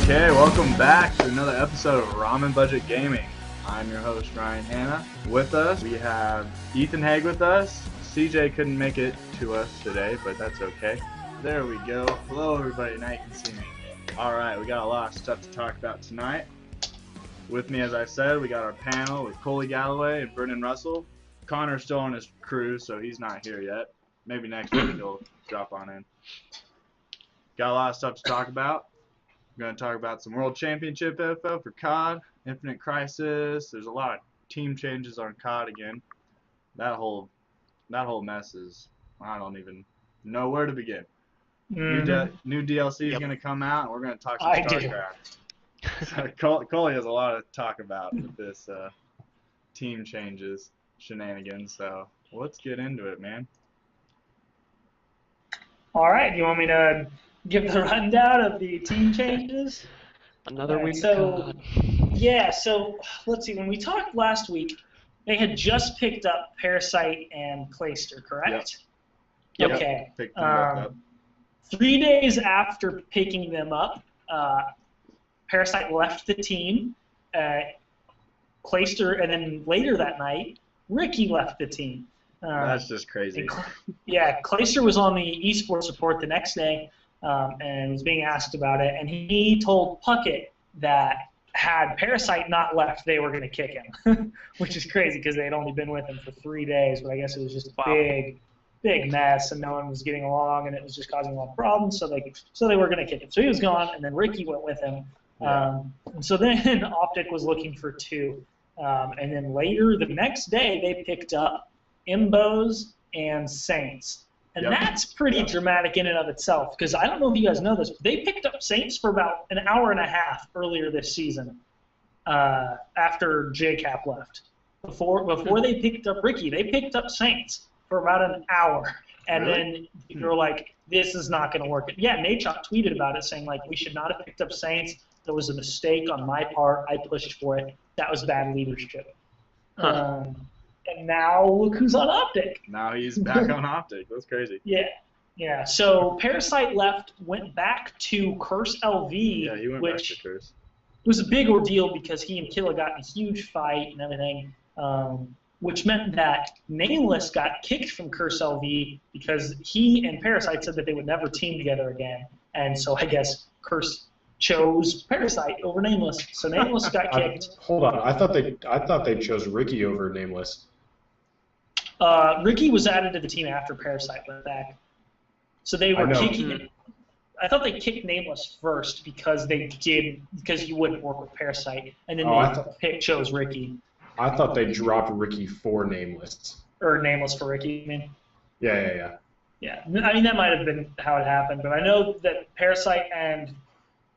Okay, welcome back to another episode of Ramen Budget Gaming. I'm your host, Ryan Hanna. With us, we have Ethan Haig with us. CJ couldn't make it to us today, but that's okay. There we go. Hello, everybody. Now you can see me. All right, we got a lot of stuff to talk about tonight. With me, as I said, we got our panel with Coley Galloway and Brendan Russell. Connor's still on his cruise, so he's not here yet. Maybe next week he'll drop on in. Got a lot of stuff to talk about. We're going to talk about some World Championship info for COD, Infinite Crisis. There's a lot of team changes on COD again. That whole mess is, I don't even know where to begin. New DLC is going to come out, and we're going to talk some StarCraft. So Coley has a lot to talk about with this team changes shenanigans. So let's get into it, man. All right, you want me to give the rundown of the team changes? Another week. So let's see. When we talked last week, they had just picked up Parasite and Clayster, correct? Yep. Okay. Picked them both up. 3 days after picking them up, Parasite left the team. Clayster, and then later that night, Ricky left the team. That's just crazy. Clayster was on the esports report the next day and was being asked about it, and he told Puckett that had Parasite not left, they were going to kick him, which is crazy because they had only been with him for 3 days, but I guess it was just a big mess, and no one was getting along, and it was just causing a lot of problems, so they were going to kick him. So he was gone, and then Ricky went with him. And so then Optic was looking for two, and then later the next day they picked up Imbos and Saints. And that's pretty dramatic in and of itself, because I don't know if you guys know this, but they picked up Saints for about an hour and a half earlier this season after JCap left. Before they picked up Ricky, they picked up Saints for about an hour. And then they were like, this is not going to work. Yeah, Nachop tweeted about it, saying, like, we should not have picked up Saints. There was a mistake on my part. I pushed for it. That was bad leadership. And now look who's on Optic. Now he's back on Optic. That's crazy. Yeah. So Parasite went back to Curse LV. Yeah, he went back to Curse. It was a big ordeal because he and Killa got in a huge fight and everything, which meant that Nameless got kicked from Curse LV because he and Parasite said that they would never team together again. And so I guess Curse chose Parasite over Nameless. So Nameless got kicked. Hold on. I thought they chose Ricky over Nameless. Ricky was added to the team after Parasite went back. So they were kicking him. I thought they kicked Nameless first because he wouldn't work with Parasite, and then chose Ricky. I thought they dropped Ricky for Nameless. Or Nameless for Ricky, you mean? Yeah. Yeah, I mean, that might have been how it happened, but I know that Parasite and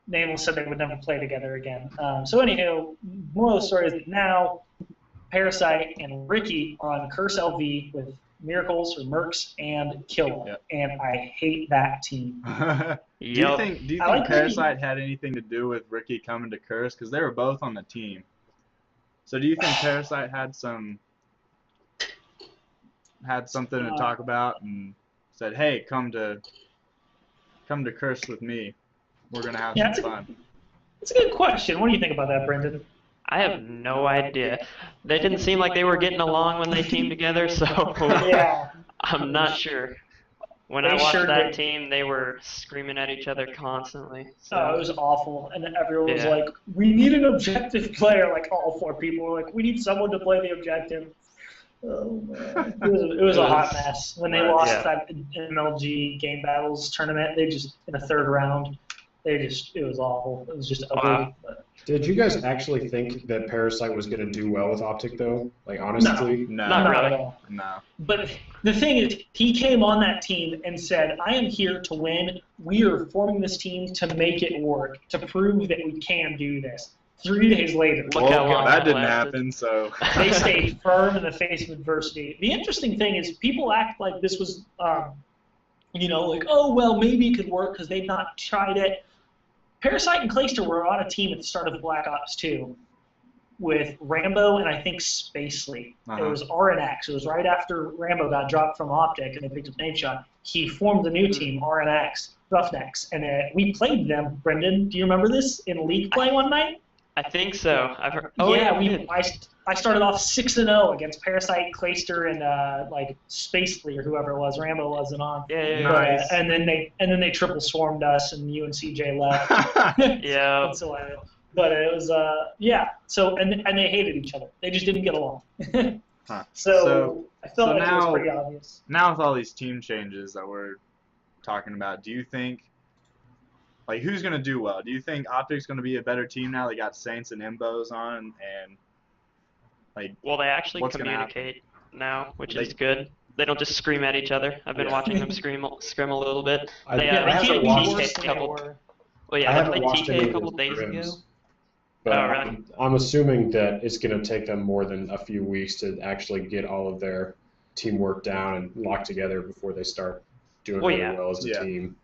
Nameless said they would never play together again. So anywho, moral of the story is that now Parasite and Ricky are on Curse LV with Miracles or Mercs and Killa, and I hate that team. Do you think Parasite had anything to do with Ricky coming to Curse? Because they were both on the team. So do you think Parasite had something to talk about and said, "Hey, come to Curse with me. We're gonna have some fun." That's a good question. What do you think about that, Brendan? I have no idea. They didn't seem like they were getting along when they teamed together, so I'm not sure. When I watched that team, they were screaming at each other constantly. So. Oh, it was awful. And then everyone was like, we need an objective player. Like, all four people were like, we need someone to play the objective. Oh, man. It was a hot mess. When they lost that MLG Game Battles tournament, they just, in the third round, it was awful. It was just ugly. Wow. Did you guys actually think that Parasite was going to do well with Optic, though? Like, honestly? No. Not really. At all. No. But the thing is, he came on that team and said, I am here to win. We are forming this team to make it work, to prove that we can do this. 3 days later, look how long that didn't happen, so... They stayed firm in the face of adversity. The interesting thing is people act like this was, like, oh, well, maybe it could work because they've not tried it. Parasite and Clayster were on a team at the start of Black Ops 2. with Rambo and I think Spacely. Uh-huh. It was RNX. It was right after Rambo got dropped from Optic and they picked up Nate Shot. He formed the new team, RNX, Roughnecks, and we played them. Brendan, do you remember this in league play one night? I think so. I've heard. I started off 6-0 against Parasite, Clayster, and like Spacely or whoever it was. Rambo wasn't on. Yeah. Nice. And then they triple swarmed us, and you and CJ left. Yeah. But it was So and they hated each other. They just didn't get along. Huh. So I felt like it now, was pretty obvious. Now with all these team changes that we're talking about, do you think, like, who's going to do well? Do you think Optic's going to be a better team now? They got Saints and Imbos on, and like, well, they actually communicate now, which is good. They don't just scream at each other. I've been watching them scrim a little bit. They haven't watched TK a couple. Well, yeah, they played TK a couple days ago. But oh, really? I'm assuming that it's going to take them more than a few weeks to actually get all of their teamwork down and locked together before they start doing well as a team.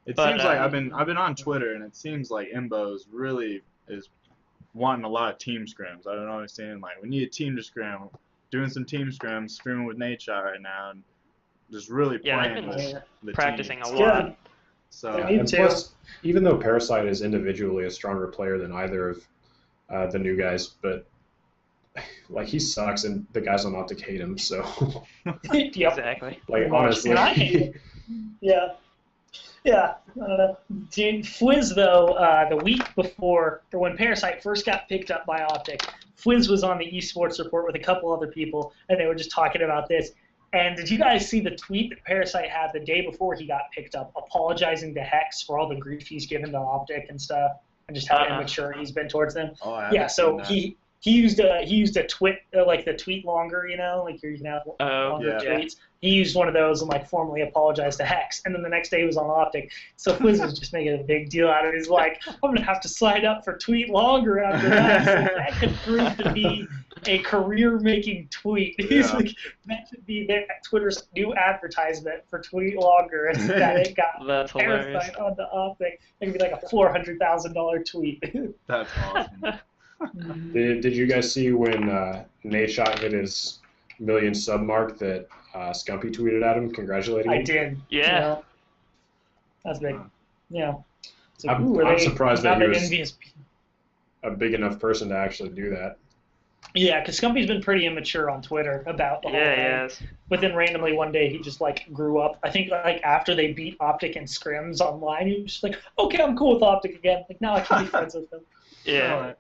It seems like I've been on Twitter, and it seems like Imbos really is wanting a lot of team scrims. I don't understand. Like, we need a team to scrim. Doing some team scrims, scrimming with Nate Shot right now, and just really playing with the practicing teams. a lot. So, and plus, even though Parasite is individually a stronger player than either of the new guys, but like, he sucks, and the guys on Optic hate him. So, Exactly. Like, honestly, Yeah, I don't know. Fwiz, though, the week before, or when Parasite first got picked up by Optic, Fwiz was on the esports report with a couple other people, and they were just talking about this. And did you guys see the tweet that Parasite had the day before he got picked up, apologizing to Hex for all the grief he's given to Optic and stuff, and just how immature he's been towards them? So he used a tweet, like the tweet longer, you know, like you can have longer tweets. He used one of those and like formally apologized to Hex, and then the next day he was on Optic. So Fwiz was just making a big deal out of it. He's like, I'm gonna have to sign up for tweet longer after that. So that could prove to be a career-making tweet. He's like, that should be Twitter's new advertisement for tweet longer, and that it got Parasite onto Optic. It could be like a $400,000 tweet. That's awesome. Did you guys see when Nate Shot hit his million sub mark that Scumpy tweeted at him congratulating him? I did. Yeah. That's big. Yeah. So, I'm surprised that he was a big enough person to actually do that. Yeah, because Scumpy's been pretty immature on Twitter about the whole thing. Yes. But then randomly one day he just like grew up. I think like after they beat Optic in scrims online, he was just like, okay, I'm cool with Optic again. Like, now I can be friends with them. Yeah.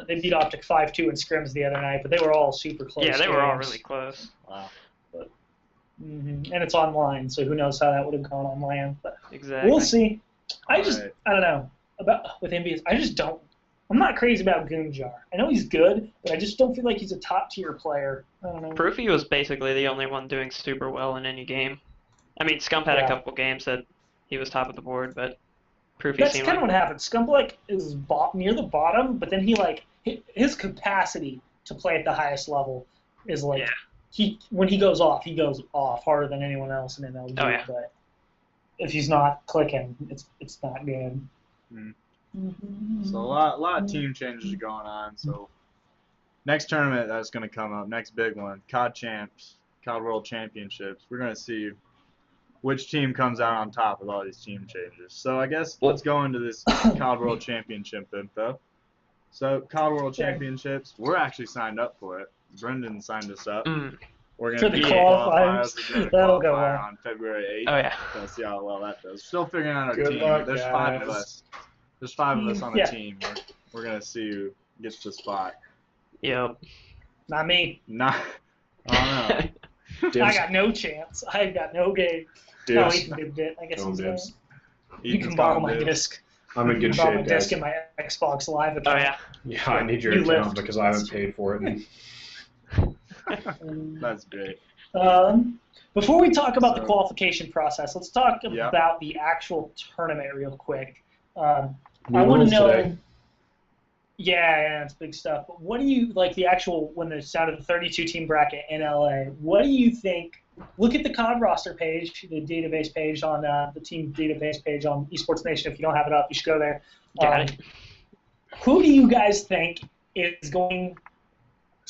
They beat Optic 5-2 in scrims the other night, but they were all super close. Yeah, they were all really close. Wow. But, and it's online, so who knows how that would have gone on land. But exactly. We'll see. I don't know about with Envious. I'm not crazy about Goonjar. I know he's good, but I just don't feel like he's a top-tier player. I don't know. Proofy was basically the only one doing super well in any game. I mean, Scump had a couple games that he was top of the board, but Proofy That's seemed kind of what happened. Scump like is near the bottom, but then he like his capacity to play at the highest level is like when he goes off harder than anyone else in MLG. Oh, yeah. But if he's not clicking, it's not good. Mm. So a lot of team changes are going on. So next tournament that's going to come up, next big one, COD World Championships. We're going to see which team comes out on top with all these team changes. So I guess let's go into this COD World Championship info. So COD World Championships, we're actually signed up for it. Brendan signed us up. We're going to be qualifiers. That'll go well. On February 8th. Oh, yeah. We'll see how well that does. Still figuring out our Good team. luck, There's guys. 5 of us. There's 5 of us on the team. We're going to see who gets the spot. Yep. Not me. I don't know. I got no chance. I got no game. No, Ethan did. I guess he's You can borrow my disc. I'm in good shape, borrow my guys. disc in my Xbox Live account. Oh, yeah. Yeah, I need your account because I haven't paid for it. That's great. Before we talk about the qualification process, let's talk about the actual tournament real quick. I want to know. Today. Yeah, it's big stuff. But what do you like the actual when it's down to the 32-team bracket in LA? What do you think? Look at the COD roster page, the database page on the team database page on Esports Nation. If you don't have it up, you should go there. Who do you guys think is going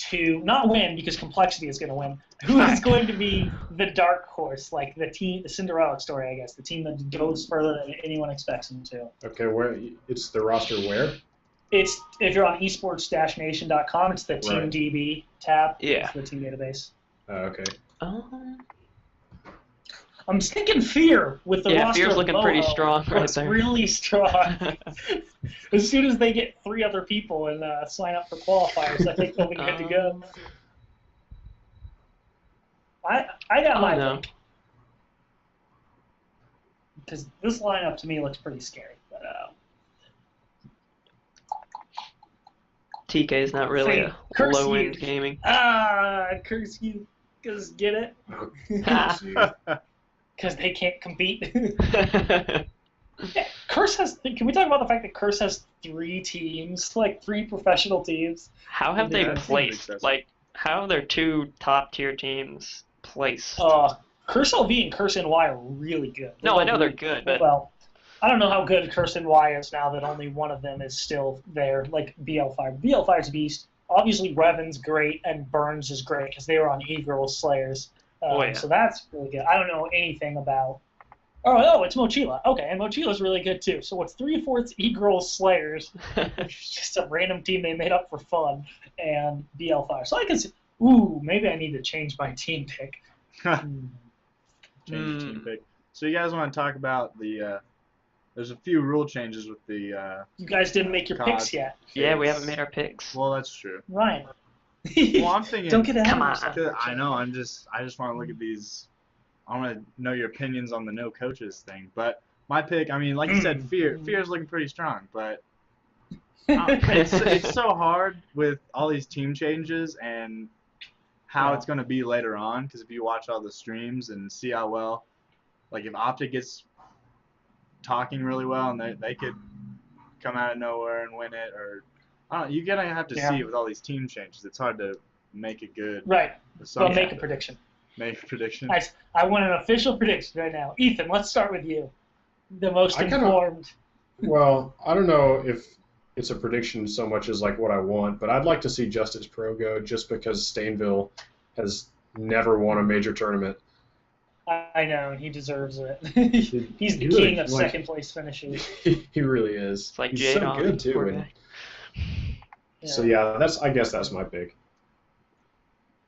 to not win because complexity is going to win. Who is going to be the dark horse, like the Cinderella story, I guess, the team that goes further than anyone expects them to? Okay, where it's the roster where? It's if you're on esports-nation.com, it's the Team DB tab. Yeah. It's the team database. Okay. I'm thinking Fear with the roster. Yeah, Fear's looking pretty strong right It's there. really strong. As soon as they get 3 other people and sign up for qualifiers, I think they'll be good to go. I got my pick. Because this lineup to me looks pretty scary. But TK is not really a low-end gaming. Curse you. Because get it? Because they can't compete. Yeah, Curse has. Can we talk about the fact that Curse has 3 teams, like 3 professional teams? How have they placed? Like, how are their 2 top-tier teams placed? Curse LV and Curse NY are really good. No, I know they're good, but well, I don't know how good Curse NY is now that only one of them is still there, like BL5. BL5's a beast. Obviously, Revan's great and Burns is great because they were on E-Girls Slayers. So that's really good. I don't know anything about. Oh, it's Mochila. Okay, and Mochila's really good too. So it's 3/4 E-Girls Slayers, which is just a random team they made up for fun, and BL5. So I can see. Ooh, maybe I need to change my team pick. Change the team pick. So you guys want to talk about the? There's a few rule changes with the. You guys didn't make your picks yet. Yeah, we haven't made our picks. Well, that's true. Right. Well, I'm thinking. Don't get ahead Come of on. yourself. I know. I just want to look at these. I want to know your opinions on the no coaches thing. But my pick, I mean, like you said, Fear's looking pretty strong, but it's so hard with all these team changes and how it's going to be later on. Because if you watch all the streams and see how well, like if Optic gets talking really well and they could come out of nowhere and win it, or I don't know, you're gonna have to see it with all these team changes. It's hard to make a good Well, make a prediction. Make a prediction. I want an official prediction right now. Ethan, let's start with you. The most informed. Well, I don't know if it's a prediction so much as like what I want, but I'd like to see Justice Pro go just because Stainville has never won a major tournament. I know, and he deserves it. He's the king of second place finishes. He really is. It's like He's so good too. So I guess that's my pick.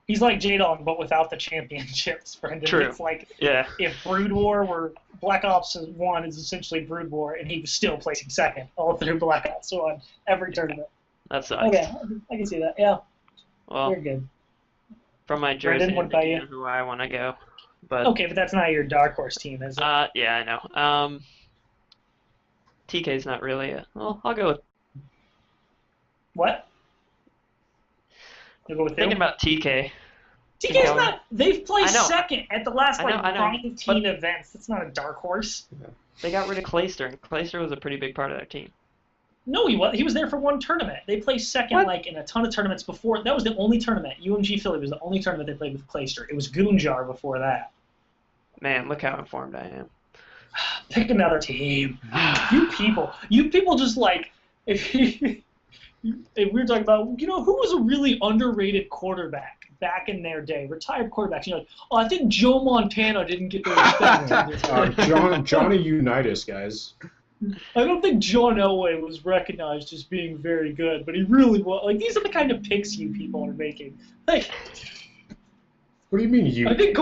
He's like J-Dog, but without the championships, Brendan. True. It's like if Brood War were Black Ops 1 is essentially Brood War, and he was still placing second all through Black Ops 1 every tournament. That sucks. Okay, I can see that. Yeah. Well, you're good. From my jersey, Brendan, what about you? Who I want to go. But okay, but that's not your dark horse team, is it? Yeah, I know. TK's not really well, I'll go with. What? You'll go with Thinking about TK. TK's not. They've placed second at the last 19 events. That's not a dark horse. They got rid of Clayster, and Clayster was a pretty big part of their team. No, he was. He was there for one tournament. They placed second in a ton of tournaments before. That was the only tournament. UMG Philly was the only tournament they played with Clayster. It was Goonjar before that. Man, look how informed I am. Pick another team. You people just like if we were talking about who was a really underrated quarterback back in their day, retired quarterbacks. You're like, I think Joe Montana didn't get the respect. Johnny Unitas, guys. I don't think John Elway was recognized as being very good, but he really was. Like, these are the kind of picks you people are making. Like, what do you mean you? I think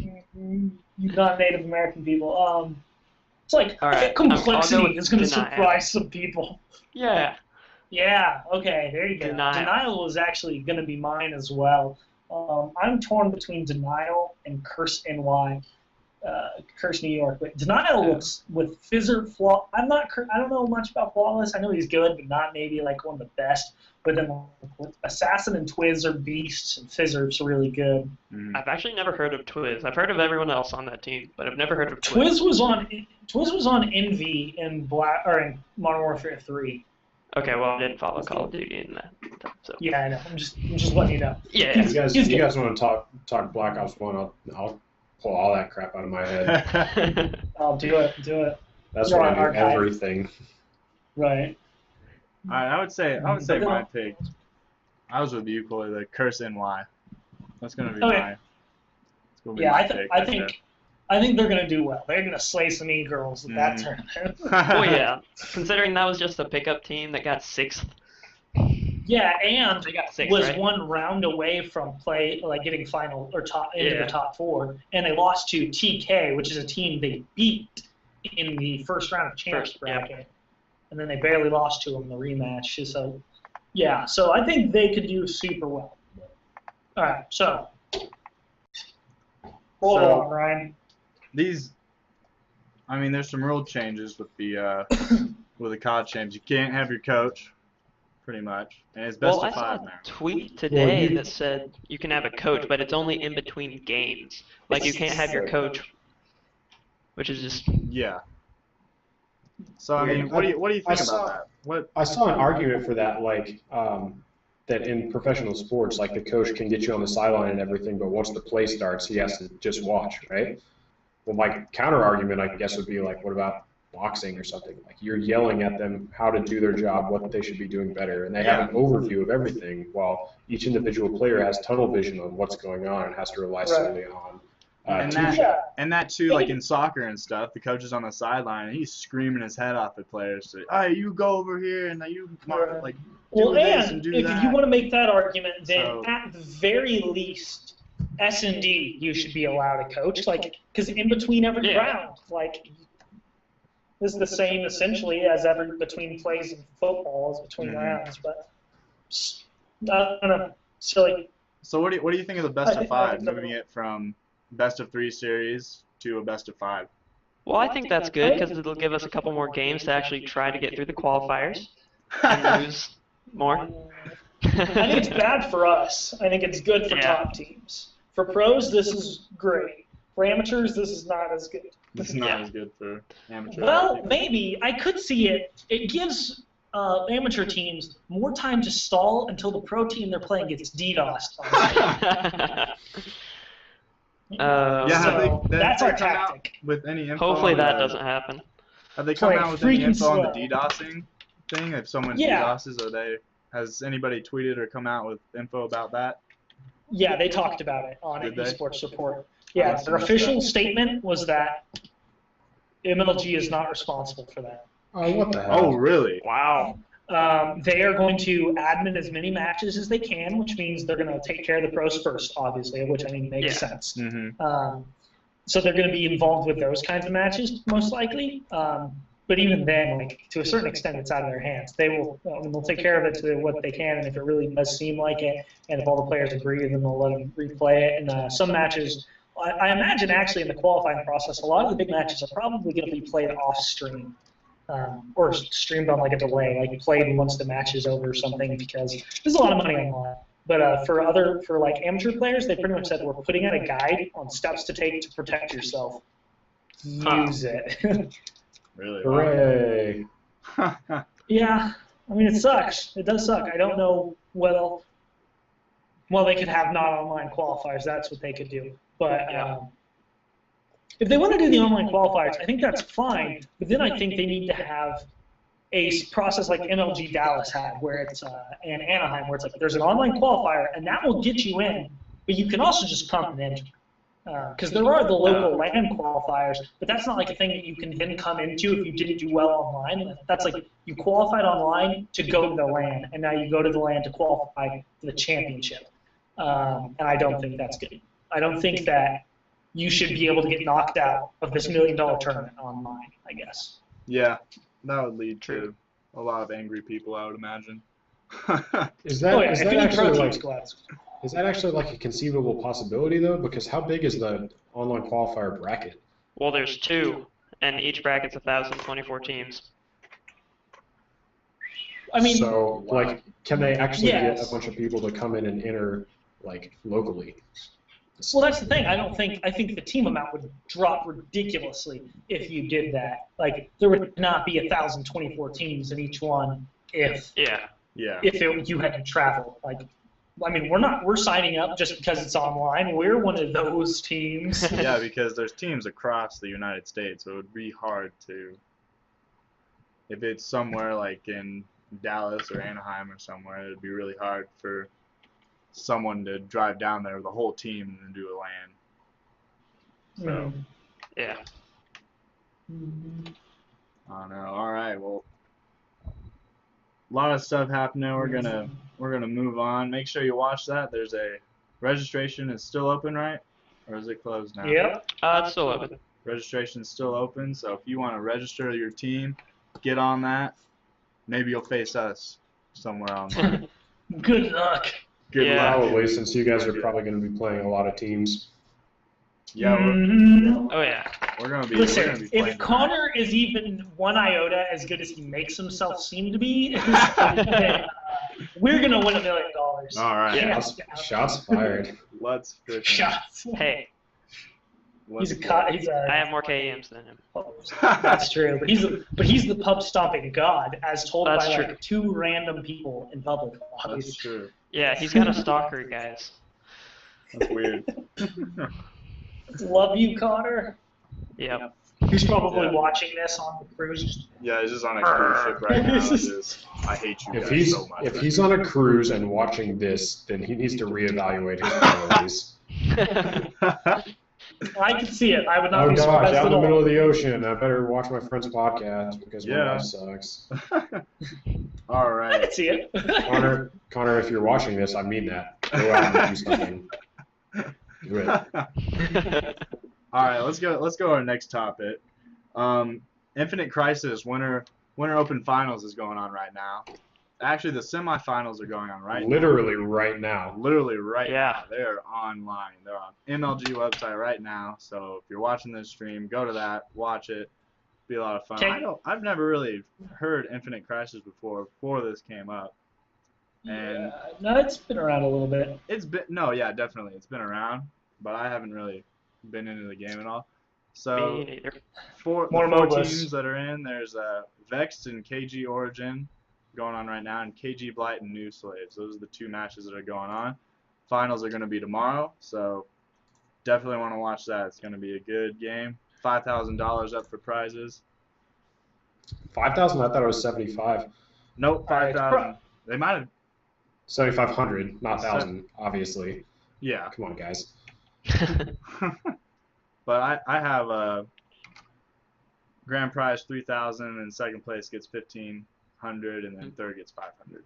you non-Native American people. It's like I think complexity is going to surprise some people. Yeah. Yeah. Okay. There you go. Denial is actually going to be mine as well. I'm torn between Denial and Curse NY. Curse New York, but Denial looks with Fizzer flaw. I don't know much about Flawless. I know he's good, but not maybe like one of the best. But then Assassin and Twiz are beasts, and Fizzer's really good. I've actually never heard of Twiz. I've heard of everyone else on that team, but I've never heard of Twiz. Twiz was on Envy in in Modern Warfare 3. Okay, well I didn't follow Call of Duty in that time, so. Yeah, I know. I'm just letting you know. Yeah. You guys want to talk Black Ops 1? I'll pull all that crap out of my head. I'll do it. That's why I do everything. Right. I would say But then- my pick. I was with you, Chloe. The Curse NY. That's gonna be Okay. my. It's gonna be Yeah, my I pick right think they're gonna do well. They're gonna slay some e-girls at that tournament. Oh yeah, considering that was just a pickup team that got 6th. Yeah, and They got 6, was right? one round away from getting final or top into Yeah. the top 4, and they lost to TK, which is a team they beat in the first round of champs bracket, and then they barely lost to them in the rematch. So, yeah, so I think they could do super well. All right, so hold So- on, Ryan. These, I mean, there's some rule changes with the with the COD champs. You can't have your coach, pretty much, and it's best Well, I of saw 5 a now. tweet today you- that said you can have a coach, but it's only in between games. Like you can't have your coach, which is just Yeah. So I mean, Yeah, what do you I think saw- about that? What? I saw an argument for that, like that in professional sports, like the coach can get you on the sideline and everything, but once the play starts, he has to just watch, right? Well, my counter argument, I guess, would be like, what about boxing or something? Like you're yelling at them how to do their job, what they should be doing better, and they have an overview of everything, while each individual player has tunnel vision on what's going on and has to rely solely on And team that, chat. and that too, like in soccer and stuff, the coach is on the sideline and he's screaming his head off at players. To, hey, you go over here and you like do Well, this and and do if that. you want to make that argument, then So- at the very least, S&D you should be allowed a coach, like because in between every Yeah. round, like this is the same essentially as every between plays in football is between Mhm. rounds, but I don't know, silly. So what do you think of the best I of think- 5, moving it from best of 3 series to a best of 5? well, I think that's good because it'll give us a couple more games to actually try to get through the qualifiers and lose more. I think it's bad for us. I think it's good for Yeah. top teams. For pros, this is great. For amateurs, this is not as good. It's not Yeah. as good for amateur. Well, hockey. maybe. I could see it. It gives amateur teams more time to stall until the pro team they're playing gets DDoSed. Uh, Yeah, have so they- that's have our they come out tactic. with any info Hopefully on that the- doesn't happen. Have they come Like, out with any freaking info on the slow. DDoSing thing? If someone Yeah. DDoSes, has anybody tweeted or come out with info about that? Yeah, they talked about it on Did they? esports report. Yeah, must their have missed official that. statement was that MLG is not responsible for that. Oh, what the hell? Oh, really? Wow. They are going to admin as many matches as they can, which means they're going to take care of the pros first, obviously, which I mean makes Yeah. sense. Mm-hmm. So they're going to be involved with those kinds of matches, most likely. But even then, like to a certain extent, it's out of their hands. They'll take care of it to what they can, and if it really does seem like it, and if all the players agree, then they'll let them replay it. And some matches, I imagine actually in the qualifying process, a lot of the big matches are probably going to be played off stream. Or streamed on like a delay, like played once the match is over or something, because there's a lot of money online. But for like amateur players, they pretty much said we're putting out a guide on steps to take to protect yourself. Use it. Really? Hooray! Yeah, I mean it sucks. It does suck. I don't know well, they could have not online qualifiers. That's what they could do. But if they want to do the online qualifiers, I think that's fine. But then I think they need to have a process like MLG Dallas had, where it's and Anaheim, where it's like there's an online qualifier, and that will get you in. But you can also just come and enter. Because there are the local LAN qualifiers, but that's not like a thing that you can then come into if you didn't do well online. That's like you qualified online to go to the LAN, and now you go to the LAN to qualify for the championship. And I don't think that's good. I don't think that you should be able to get knocked out of this $1 million tournament online, I guess. Yeah, that would lead to a lot of angry people, I would imagine. Is that, Oh yeah, is if that any actually pro like teams go out. is that actually like a conceivable possibility though? Because how big is the online qualifier bracket? Well, there's 2, and each bracket's 1,024 teams. I mean, so like, can they actually get Yes. a bunch of people to come in and enter like locally? well, that's the thing. I think the team amount would drop ridiculously if you did that. Like, there would not be 1,024 teams in each one if Yeah. Yeah. you had to travel. Like, I mean, we're signing up just because it's online. We're one of those teams. Yeah, because there's teams across the United States, so it would be hard to. If it's somewhere like in Dallas or Anaheim or somewhere, it'd be really hard for someone to drive down there with the whole team and do a LAN. So, yeah. I don't know. All right, well, a lot of stuff happening. We're gonna move on. Make sure you watch that. There's a registration is still open, right? Or is it closed now? Yep. It's still open. Registration's still open, so if you want to register your team, get on that. Maybe you'll face us somewhere online. Good luck. Good Yeah. luck. Probably, since you guys are probably going to be playing a lot of teams. Yeah, Oh yeah. we're gonna be. Listen, we're gonna be playing if Connor is even one iota as good as he makes himself seem to be, we're gonna win $1 million. All right. Yeah. Shots fired. Let's freaking. Shots. Hey, He's let's a go. he's I a. have more KEMs than him. That's true, but he's the pub stomping god, as told That's by true. like 2 random people in public. That's Obviously. true. Yeah, he's got a stalker, guys. That's weird. Love you, Connor. Yep. He's probably Yeah. watching this on the cruise. Yeah, he's just on a cruise ship right now. I hate you If guys he's so much. if he's on a cruise and watching this, then he needs to reevaluate his priorities. I can see it. I would not Oh be gosh, surprised out in at the all. middle of the ocean. I better watch my friend's podcast because my Yeah. life sucks. All I right. can see it. Connor, if you're watching this, I mean that. Go out and do something. Do it. All right. Let's go to our next topic. Infinite Crisis Winter Open Finals is going on right now. Actually, the semifinals are going on right now. Literally right now. Literally right Yeah. now. They're online. They're on MLG website right now. So if you're watching this stream, go to that, watch it. Be a lot of fun. Okay. I've never really heard Infinite Crisis before this came up. And Yeah, no, it's been around a little bit. it's been definitely. It's been around, but I haven't really been into the game at all. So Me neither. More the four MOBAs. teams that are in, there's Vexed and KG Origin going on right now, and KG Blight and New Slaves. Those are the 2 matches that are going on. Finals are going to be tomorrow, so definitely want to watch that. It's going to be a good game. $5,000 up for prizes. 5,000? I thought it was 75. Nope, All right, 5,000. They might have. 7,500, not 1,000, obviously. Yeah. Come on, guys. But I have a grand prize 3,000, and second place gets 1,500, and then third gets 500.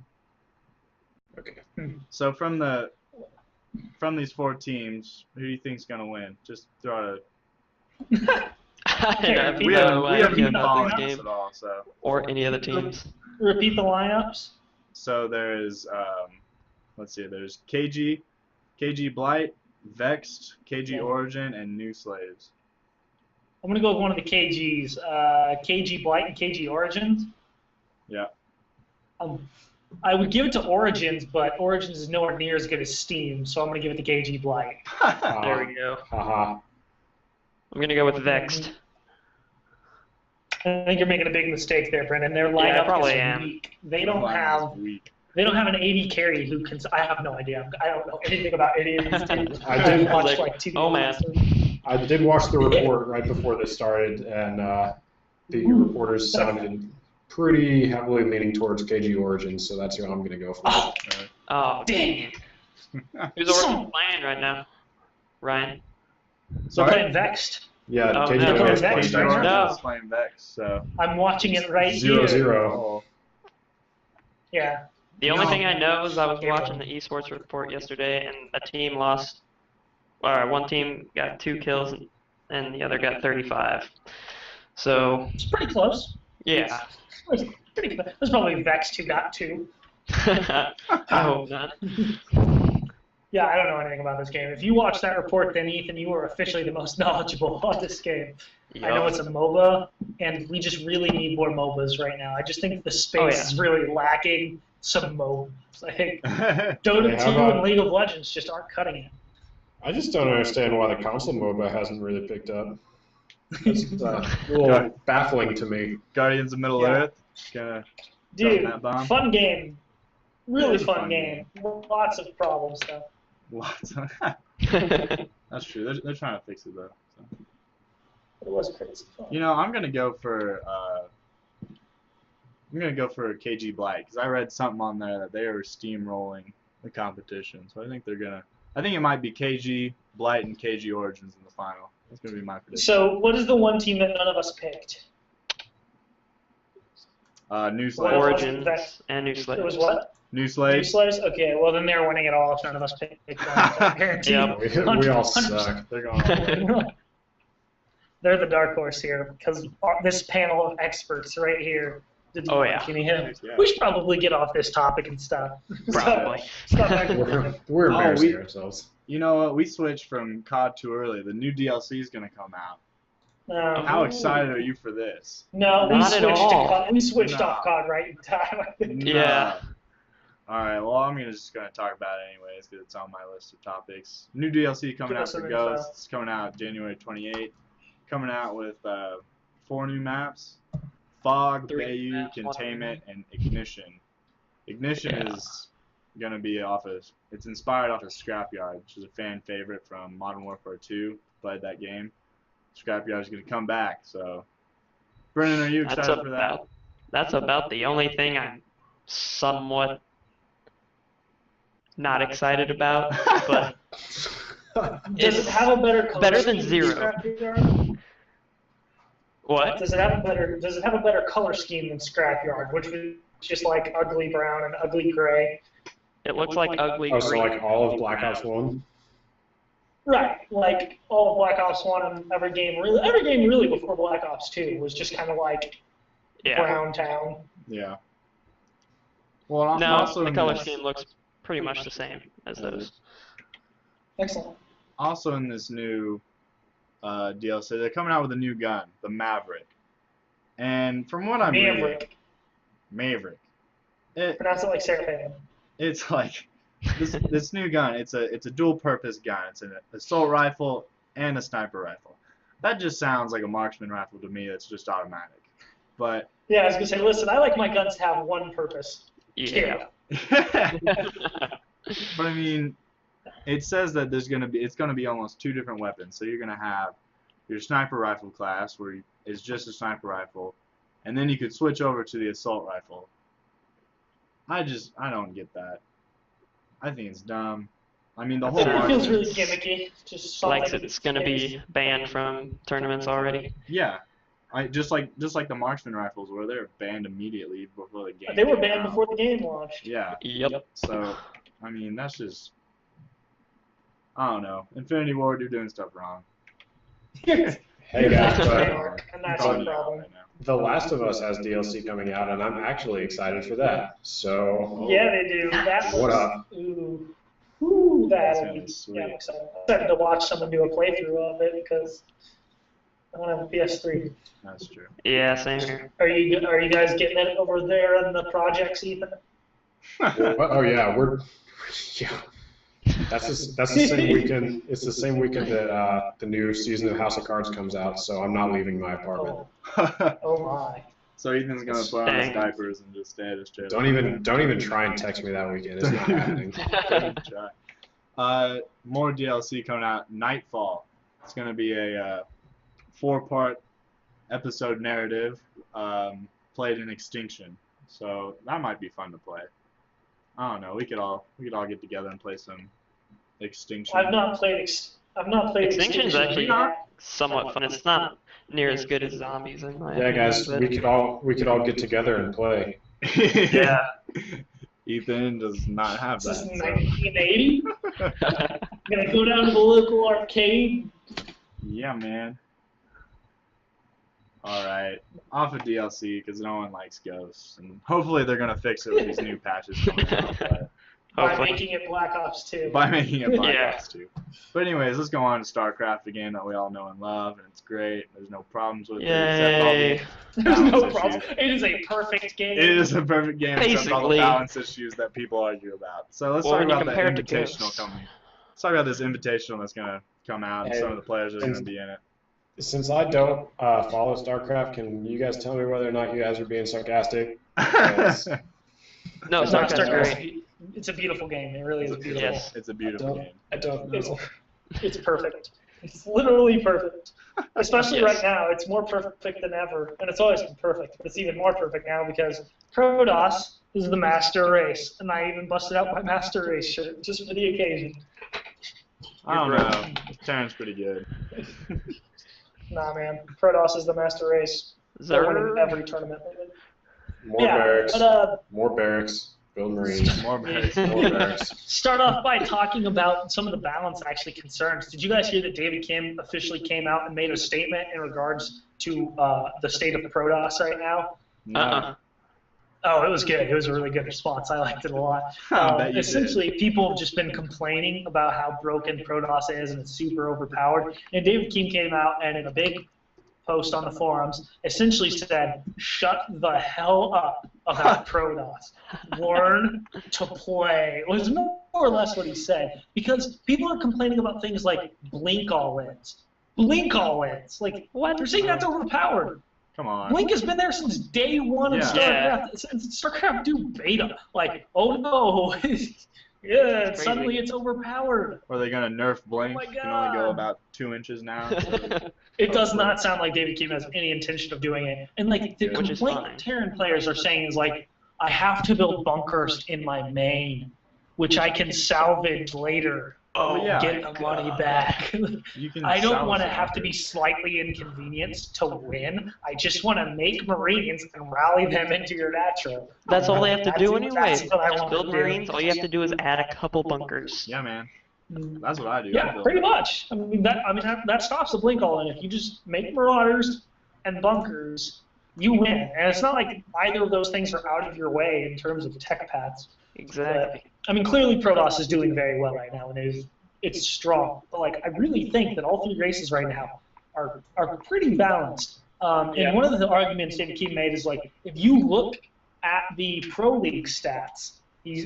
Okay. So from these 4 teams, who do you think's gonna win? Just throw out I have we no haven't idea been about following this this game at all. So or any other teams. Repeat the lineups. there's let's see, there's KG Blight, Vexed, KG Yeah. Origin, and New Slaves. I'm gonna go with one of the KGs. KG Blight and KG Origins. Yeah. I would give it to Origins, but Origins is nowhere near as good as Steam, so I'm gonna give it to KG Blight. There we go. Haha. I'm gonna go with Vexed. I think you're making a big mistake there, Brendan. Their Yeah, I lineup probably is am. weak. They don't have an AD carry who can. I have no idea. I don't know anything about any of these teams. I did watch like, two. oh, man. I did watch the report right before this started, and the reporters sounded pretty heavily leaning towards KG Origins, so that's who I'm going to go for. Oh, Dang it! who's Origin playing right now? Ryan. They're playing Vexed. Yeah, Oh, KG no. Origins They're playing playing KG Vexed. Origin No. is playing Vexed, so I'm watching it right 0-0. here. Yeah. The only No. thing I know is I was watching the esports report yesterday, and a team lost. Or one team got 2 kills, and the other got 35. So It's pretty close. yeah. It's pretty close. There's probably Vexed who got 2. I hope not. Yeah, I don't know anything about this game. If you watch that report, then Ethan, you are officially the most knowledgeable on this game. I know it's a MOBA, and we just really need more MOBAs right now. I just think the space is really lacking some MOBAs. I think Dota Hey, 2 how about- and League of Legends just aren't cutting it. I just don't understand why the console MOBA hasn't really picked up. It's a little baffling to me. Guardians of Middle Yeah. Earth. Gonna Dude, that bomb. fun game. Really It is a fun fun game. Lots of problems, though. lots of That's true. They're trying to fix it though. So. It was crazy fun. You know, I'm gonna go for I'm gonna go for KG Blight because I read something on there that they are steamrolling the competition. So I think they're gonna. I think it might be KG Blight and KG Origins in the final. That's gonna be my prediction. So what is the one team that none of us picked? New Slayers. Origins and New Slayers. It was what? New Slayers. New Slayers? Okay, well then they're winning it all if none of us picked them. Guaranteed. Yep. We all suck. They're going. They're the dark horse here because this panel of experts right here. Oh, yeah. We should probably get off this topic and stuff. Probably. We're embarrassing ourselves. You know what? We switched from COD too early. The new DLC is going to come out. How excited are you for this? No, we Not at switched all. to COD. We switched off COD right in time. Yeah. All right. Well, I'm just going to talk about it anyways because it's on my list of topics. New DLC coming out for Ghost. It's coming out January 28th. Coming out with 4 new maps. Fog, Bayou, Containment, and Ignition. Ignition is going to be it's inspired off of Scrapyard, which is a fan favorite from Modern Warfare 2. Played that game. Scrapyard is going to come back, so. Brennan, are you excited for that? That's about the only thing I'm somewhat not excited about, but Does it have a better color better than scheme zero. Scrapyard? What? Does it have a better color scheme than Scrapyard, which was just like ugly brown and ugly gray? It looks like ugly Oh, so green. like all of Black Ops 1? Right, like all of Black Ops 1 and every game really before Black Ops 2 was just kind of like brown town. Yeah. Well, No, also the color scheme looks pretty much the same as those. Excellent. Also in this new DLC, they're coming out with a new gun, the Maverick. And from what I'm reading, Maverick. Pronounce it like Sarah Palin. It's like this new gun. It's a dual-purpose gun. It's an assault rifle and a sniper rifle. That just sounds like a marksman rifle to me. That's just automatic. But yeah, I was gonna say, listen, I like my guns to have one purpose. Yeah. but I mean, it says that it's gonna be almost 2 different weapons. So you're gonna have your sniper rifle class, where it's just a sniper rifle, and then you could switch over to the assault rifle. I don't get that. I think it's dumb. I mean, the whole It feels really gimmicky. Just Like something it's going to be banned from tournaments already. Yeah. Just like the marksman rifles where they're banned immediately before the game. They were banned before the game launched. Yeah. Yep. So, I mean, that's just, I don't know. Infinity Ward, you're doing stuff wrong. Hey guys, And that's the problem. Right now. The Last of Us has DLC coming out, and I'm actually excited for that. So. Yeah, they do. That What looks, up? Ooh, that'll be Sweet. yeah, I'm excited to watch someone do a playthrough of it because I don't have a PS3. That's true. Yeah, same here. Are you guys getting it over there in the projects, Ethan? Oh yeah, yeah. That's the same weekend. It's the same weekend that the new season of House of Cards comes out. So I'm not leaving my apartment. Oh my. So Ethan's gonna put on his Dang. diapers and just stay at his chair. Don't even try and text me that weekend. It's not happening. Try. More DLC coming out. Nightfall. It's gonna be a 4-part episode narrative played in Extinction. So that might be fun to play. I don't know. We could all get together and play some Extinction. I've not played Extinction's actually yet. somewhat fun. It's not near as good as zombies in my Yeah, guys, opinion, we could all get together and play. Yeah. Ethan does not have This that. is 1980. I'm gonna go down to the local arcade. Yeah, man. Alright, off of DLC because no one likes Ghosts, and hopefully they're gonna fix it with these new patches coming out, but By Hopefully. making it Black Ops 2. by making it Black Yeah. Ops 2. But anyways, let's go on to StarCraft, a game that we all know and love, and it's great. There's no problems with it. Yay. Except There's no balance problem. issues. It is a perfect game. It is a perfect game except all the Basically. balance issues that people argue about. So let's Well, talk when you about the compare it to invitational Ghosts. coming. Let's talk about this invitational that's gonna come out, and Hey, some of the players that are and- gonna be in it. Since I don't follow StarCraft, can you guys tell me whether or not you guys are being sarcastic? No, It's not StarCraft's great. It's a beautiful game. It really is beautiful. Yes. It's a beautiful game. I don't It's know. it's perfect. It's literally perfect. Especially right now, it's more perfect than ever, and it's always been perfect, but it's even more perfect now because Protoss is the master race, and I even busted out my master race shirt just for the occasion. I don't know. Terran's pretty good. Nah, man, Protoss is the master race. They're winning every tournament. More barracks. But, more barracks. Build Marines. More barracks. More barracks. Start off by talking about some of the balance actually concerns. Did you guys hear that David Kim officially came out and made a statement in regards to the state of Protoss right now? No. Oh, it was good. It was a really good response. I liked it a lot. Essentially, people have just been complaining about how broken Protoss is and it's super overpowered. And David Kim came out and in a big post on the forums essentially said, shut the hell up about Protoss. Learn to play. It was more or less what he said. Because people are complaining about things like blink all-ins. Blink all-ins. Like, what? They're saying that's overpowered. Come on. Blink has been there since day one of StarCraft, since StarCraft 2 beta. Like, oh no, yeah, suddenly it's overpowered. Are they going to nerf Blink? Oh my You can only go God. about 2 inches now. It does not sound like David Kim has any intention of doing it. And like the Which is complaint fine. Terran players are saying is like, I have to build bunkers in my main, which I can salvage later. Oh, yeah. Get the money back. You can I don't salvage want to the have to be bunkers. slightly inconvenienced to win. I just want to make Marines and rally them into your natural. That's all they have to do anyway. That's what I Just want build to do. Marines. All you have to do is add a couple bunkers. Yeah, man. That's what I do. I Yeah, build pretty it. much. That stops the blink all in. If you just make Marauders and bunkers, you win. And it's not like either of those things are out of your way in terms of tech paths. Exactly. Clearly Protoss is doing very well right now, and it's strong. But like, I really think that all three races right now are pretty balanced. And one of the arguments David Kim made is like, if you look at the Pro League stats,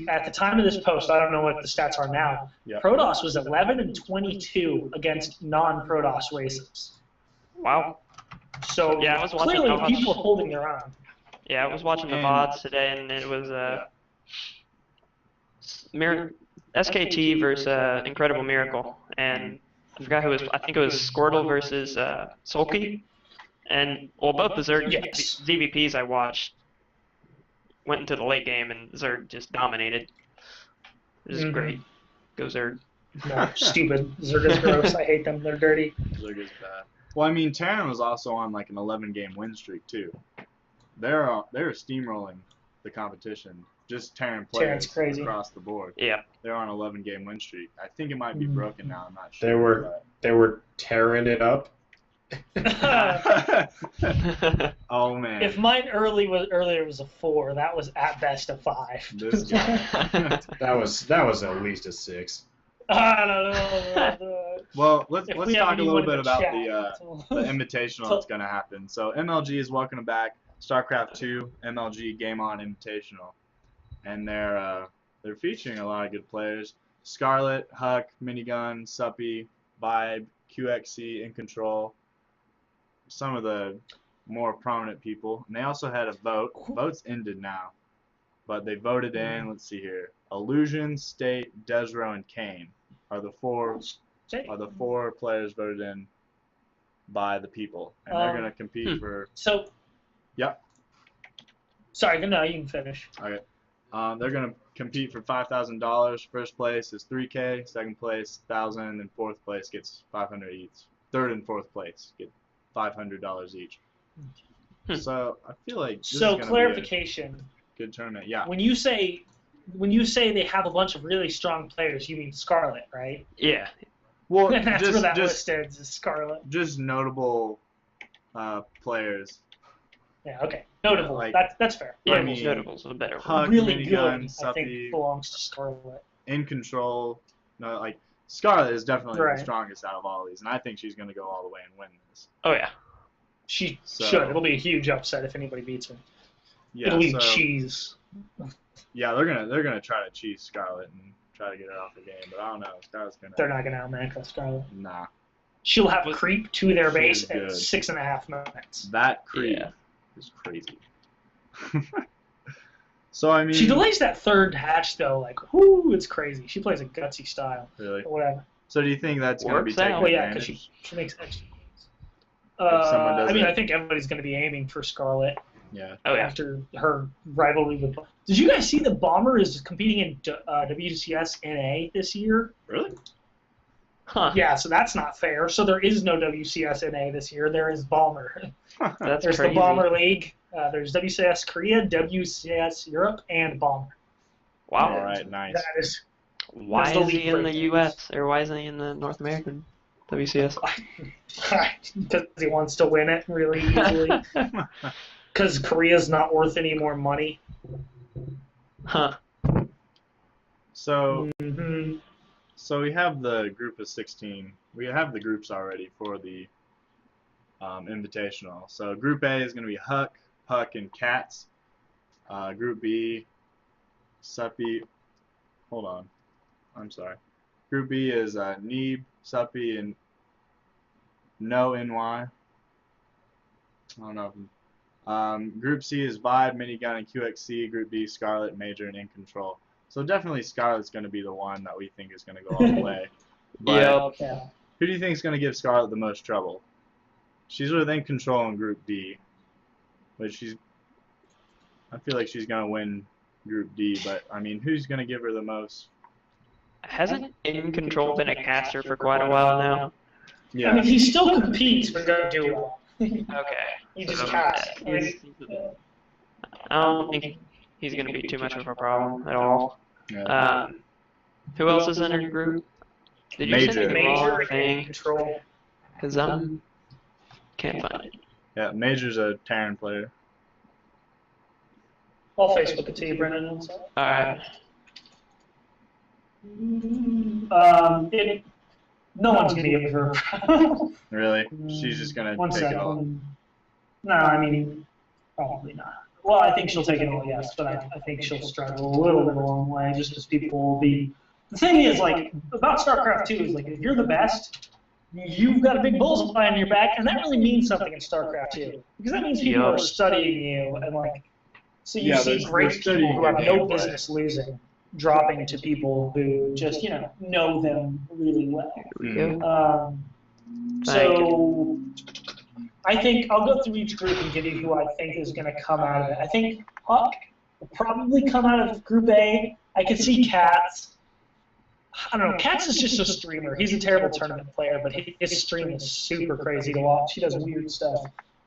at the time of this post, I don't know what the stats are now. Yep. Protoss was 11-22 against non-Protoss races. Wow. So Yeah, I was watching clearly how much- people are holding their own. Yeah, I was watching the And- VODs today, and it was SKT versus Incredible Miracle, and I forgot who it was. I think it was Squirtle versus Sulky, and well, both the Zerg Yes. ZVPs I watched went into the late game, and Zerg just dominated. It was great. Go Zerg. No, stupid. Zerg is gross. I hate them. They're dirty. Zerg is bad. Well, I mean, Terran was also on like an 11-game win streak too. They're steamrolling the competition. Just Terran Terran's players crazy. across the board. Yeah. They're on an 11-game win streak. I think it might be broken now. I'm not They sure. were they were tearing it up. but- oh man. If mine earlier was a 4, that was at best a 5. This guy. That was at least a 6. I don't know. Well, let's If we talk have a little anyone in bit the about chat, the invitational that's going to happen. So MLG is welcoming back StarCraft 2 MLG Game On Invitational, and they're featuring a lot of good players: Scarlet, Huck, Minigun, Suppy, Vibe, QXC, In Control. Some of the more prominent people, and they also had a vote. Votes ended now, but they voted in. Let's see here: Illusion, State, Desro, and Kane are the four players voted in by the people, and they're going to compete for. So. Yep. Sorry, no, you can finish. Okay. They're going to compete for $5,000. First place is $3K. Second place $1,000, and fourth place gets $500 each. Third and fourth place get $500 each. So I feel like this is gonna clarification. be a good tournament. Yeah. When you say they have a bunch of really strong players, you mean Scarlet, right? Yeah. Well, That's where that list just stands, is Scarlet. just notable players. Yeah, okay. Notable. Like- That's fair. Yeah, I mean, notables are the better one. Huck, Really good, Minigun, I think, Suppy, belongs to Scarlet. In Control. No, like Scarlet is definitely Right. the strongest out of all these, and I think she's going to go all the way and win this. Oh yeah. She So- should. It'll be a huge upset if anybody beats her. Yeah, It'll be so, cheese. yeah, they're gonna try to cheese Scarlet and try to get her off the game, but I don't know. Scarlet's gonna. They're not going to outmatch Scarlet. Nah, She'll have creep to their She's base good. at 6.5 minutes. that creep Yeah. is crazy. So I mean, She delays that third hatch though, like, whoo, it's crazy. She plays a gutsy style, really. but whatever. So do you think that's going to be Works out. taken Well, yeah, because advantage? she makes extra points. someone does I mean, it. I think everybody's going to be aiming for Scarlet Yeah. Oh yeah. after her rivalry with. Did you guys see the Bomber is competing in WCS NA this year? Really? Huh. Yeah, so that's not fair. So there is no WCS NA this year. There is Bomber. That's There's crazy. the Bomber League. There's WCS Korea, WCS Europe, and Bomber. Wow. All right, nice. That is Why That's the is he league in the for- U.S. or why isn't he in the North American WCS? because he wants to win it really easily. Because Korea's not worth any more money. Huh. So, Mm-hmm. so we have the group of 16. We have the groups already for the Invitational. So Group A is going to be Huck, Puck, and Cats. Group B, Suppy. Hold on. I'm sorry. Group B is Neeb, Suppy, and No NY. I don't know. Group C is Vibe, Minigun, and QXC. Group D, Scarlet, Major, and In Control. So definitely Scarlet's going to be the one that we think is going to go all the way. But Yeah. who do you think is going to give Scarlet the most trouble? She's with In Control in Group D, but I feel like she's going to win Group D. But I mean, who's going to give her the most? Hasn't In Control been a caster for quite a while now? Yeah. I mean, he still competes, but doesn't do well. Okay. He just So, casts. I don't think he's going to be too much of a problem at all. Yeah. Who else is in her group? Did you Major. send me the wrong Major In thing? Control. Because can't find it. Yeah, Major's a Terran player. I'll Facebook it to you, Brendan. Alright. No one's going to give her. Really? She's just going One to take it all. second. No, I mean, probably not. Well, I think she'll take it all, yes, but I think she'll struggle a little bit along the way, just because people will be. The thing is, like, about StarCraft 2 is, like, if you're the best, you've got a big bullseye on your back, and that really means something in StarCraft 2. Because that means people are studying you, and, like, so you Yeah, see they're great people studying who have your no gameplay. business losing, dropping to people who just, know them really well. So I think I'll go through each group and give you who I think is going to come out of it. I think Huck will probably come out of Group A. I could see Cats. I don't know. Cats is just a streamer. He's a terrible tournament player, but his stream is super crazy to watch. He does weird stuff.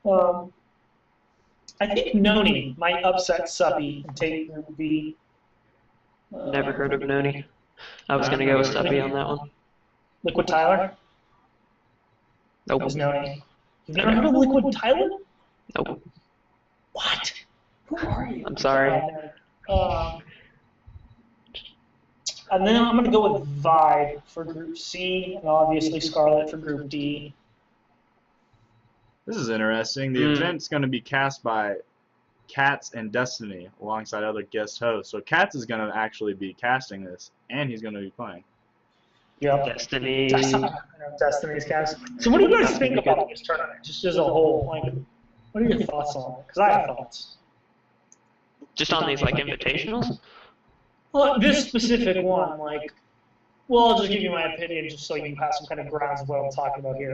I think Noni might upset Suppy and take Group B. Never heard of Noni. I was going to go with Stuffy on that one. Liquid Tyler? Nope. Is Noni. You've never heard of Liquid Tyler? Nope. What? Who are you? I'm sorry. And then I'm going to go with Vibe for Group C, and obviously Scarlet for Group D. This is interesting. The event's going to be cast by Cats and Destiny alongside other guest hosts. So Cats is going to actually be casting this, and he's going to be playing. Yep. Destiny. Destiny's cast. So what do you guys think about this tournament, just as a whole? Like, what are your thoughts on it? Because I have thoughts. Just on these, like, invitationals? Well, this specific one, like, well, I'll just give you my opinion just so you have some kind of grounds of what I'm talking about here.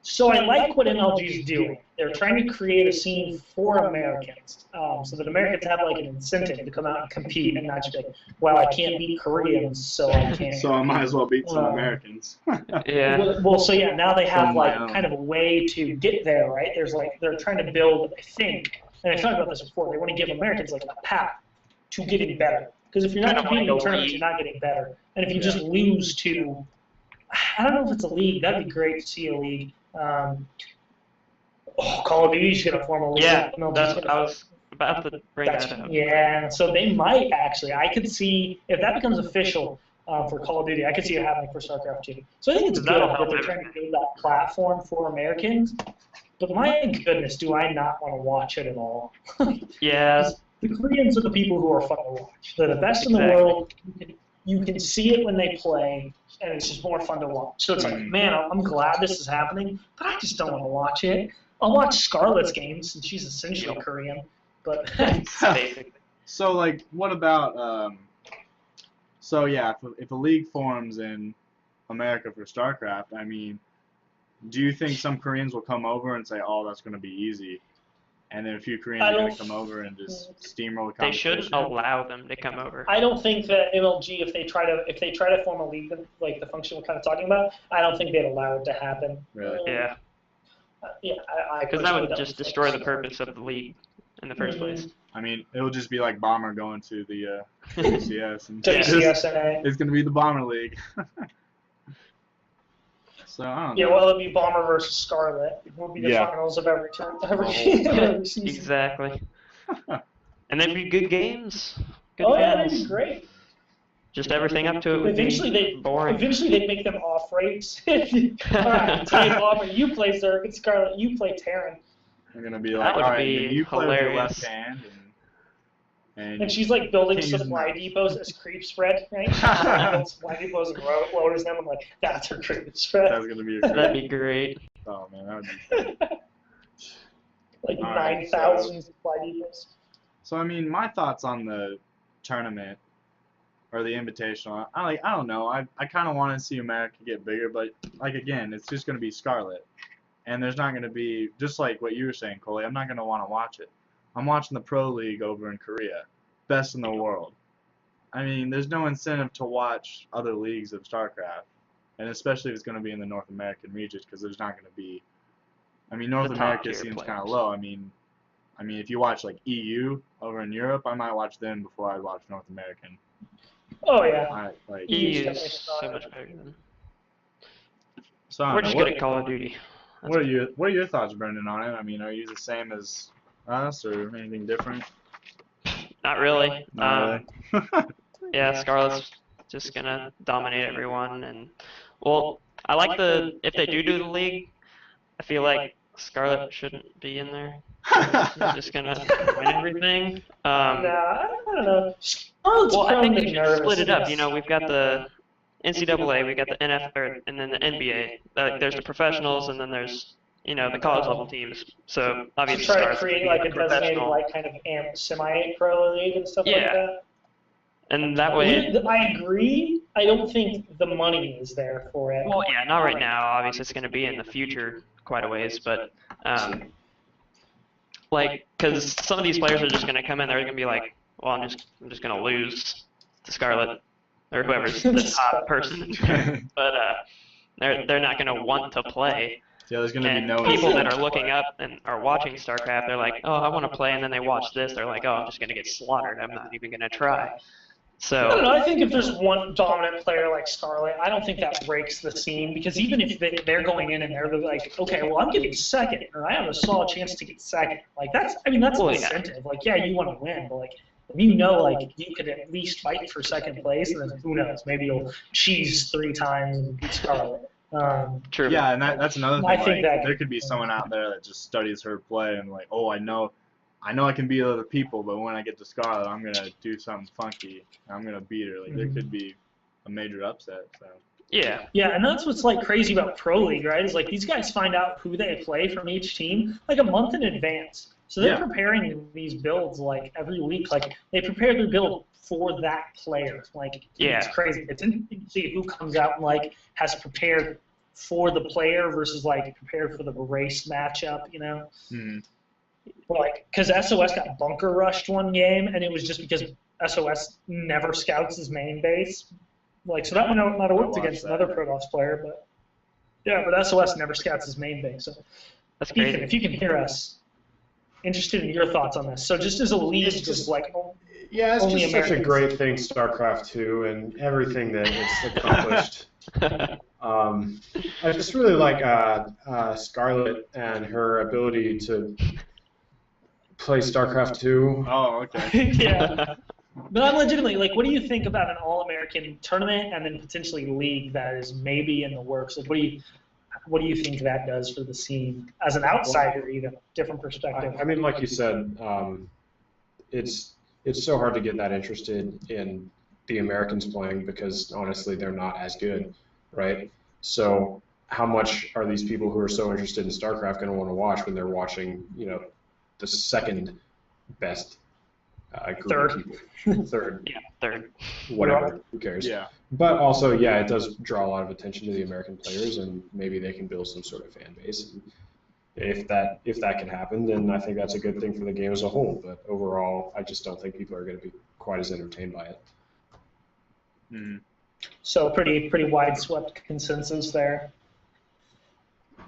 So I like what MLG is doing. They're trying to create a scene for Americans, so that Americans have like an incentive to come out and compete and not just be like, well, I can't beat Koreans, so I can't. So I might as well beat some Americans. Yeah. Well, so yeah, now they have From like my own. kind of a way to get there, right? There's like they're trying to build, I think, and I've talked about this before. They want to give Americans like a path to getting better. Because if you're not Kind of competing like in a tournaments, league. you're not getting better. And if you just lose to, I don't know if it's a league. That'd be great to see a league. Call of Duty's going to form a league. Yeah, MLG's that's, gonna I was about to bring that up. Yeah, so they might actually. I could see if that becomes official for Call of Duty. I could see it happening for StarCraft 2. So I think it's good That'll that help they're trying to build that platform for Americans. But my goodness, do I not want to watch it at all? Yeah. The Koreans are the people who are fun to watch. They're the best in the Exactly. world. You can see it when they play, and it's just more fun to watch. So it's like, man, I'm glad this is happening, but I just don't want to watch it. I'll watch Scarlett's games, since she's essentially Korean. But Basically. So, like, what about, so yeah, if a league forms in America for StarCraft, I mean, do you think some Koreans will come over and say, "Oh, that's going to be easy," and then a few Koreans are going to come over and just steamroll the competition? They shouldn't allow them to come over. I don't think that MLG, if they try to form a league like the function we're kind of talking about, I don't think they'd allow it to happen. Really? Yeah. Yeah, because that would just destroy the purpose of the league in the first place. I mean, it would just be like Bomber going to the WCS. And WCSNA. It's going to be the Bomber League. So, I don't know. Yeah, well, it'll be Bomber versus Scarlet. It will be the finals of every season. Exactly. And they'd be good games. Good yeah, that'd be great. Just everything up to it would be boring. Eventually, they'd make them off rates. All right, Ty Bomber, you play Zerg, and Scarlet, you play Terran. They're gonna be like, all right, you play with your left hand, and she's like building supply depots as creep spread, right? Builds supply depots and lowers them. I'm like, that's her creep spread. That's gonna be. That'd be great. Oh man, that would be. Like 9,000 supply depots. So I mean, my thoughts on the tournament or the invitational, I don't know. I kind of want to see America get bigger, but like again, it's just gonna be Scarlet. And there's not going to be, just like what you were saying, Coley, I'm not going to want to watch it. I'm watching the Pro League over in Korea. Best in the world. I mean, there's no incentive to watch other leagues of StarCraft. And especially if it's going to be in the North American regions, because there's not going to be, I mean, North America seems kind of low. I mean, if you watch like EU over in Europe, I might watch them before I watch North American. Oh, yeah. EU is so much better than. So, we're just good at Call of Duty. What are your thoughts, Brendan, on it? I mean, are you the same as us, or anything different? Not really. Not really. Yeah, Scarlet's just gonna dominate everyone, and I like if they do the league, I feel like Scarlet shouldn't be in there. She's just gonna win everything. I don't know. Scarlet's I think they should split it up. You know, we've got the NCAA, we got the NFL, and then the NBA. There's the professionals, and then there's the college level teams. So obviously, try to create like a designated kind of semi-pro league and stuff like that. And that way, I agree. I don't think the money is there for it. Well, yeah, not right now. Obviously, it's going to be in the future quite a ways, but because some of these players are just going to come in, they're going to be like, well, I'm just going to lose to Scarlet. Or whoever's the top person, but they're not going to want to play. Yeah, there's going to be no people that are looking up and are watching StarCraft. They're like, oh, I want to play, and then they watch this. They're like, oh, I'm just going to get slaughtered. I'm not even going to try. So I don't know. I think if there's one dominant player like Scarlet, I don't think that breaks the scene, because even if they're going in and they're like, okay, well, I'm getting second, or I have a solid chance to get second. Like that's an incentive. Like, yeah, you want to win, but like. You you could at least fight for second place, and then who knows? Maybe you'll cheese 3 times and beat Scarlet. True. Yeah, and that's another thing. I think that there could be someone out there that just studies her play and like, oh, I know I can beat other people, but when I get to Scarlet, I'm gonna do something funky. I'm gonna beat her. Like there could be a major upset. So. Yeah. Yeah, and that's what's like crazy about Pro League, right? Is like these guys find out who they play from each team like a month in advance. So they're preparing these builds like every week. Like they prepare their build for that player. Like it's crazy. It's interesting to see who comes out and like has prepared for the player versus like prepared for the race matchup. Mm-hmm. Like because SOS got bunker rushed one game, and it was just because SOS never scouts his main base. Like so that might have worked against another Protoss player, but but SOS never scouts his main base. So that's crazy. Ethan, if you can hear us. Interested in your thoughts on this. So just as a league, it's just like it's just Americans. Such a great thing, StarCraft 2, and everything that it's accomplished. I just really like Scarlet and her ability to play StarCraft 2. Oh, okay. Yeah. But I'm legitimately like, what do you think about an All-American tournament and then potentially league that is maybe in the works? Like, what do you think that does for the scene as an outsider, even different perspective? I mean, like you said, it's so hard to get that interested in the Americans playing because honestly, they're not as good, right? So, how much are these people who are so interested in StarCraft going to want to watch when they're watching, the second best group Third. of people. Third. Yeah, third. Whatever. Who cares? Yeah. But also, yeah, it does draw a lot of attention to the American players, and maybe they can build some sort of fan base. And if that can happen, then I think that's a good thing for the game as a whole. But overall, I just don't think people are going to be quite as entertained by it. Mm-hmm. So pretty wideswept consensus there.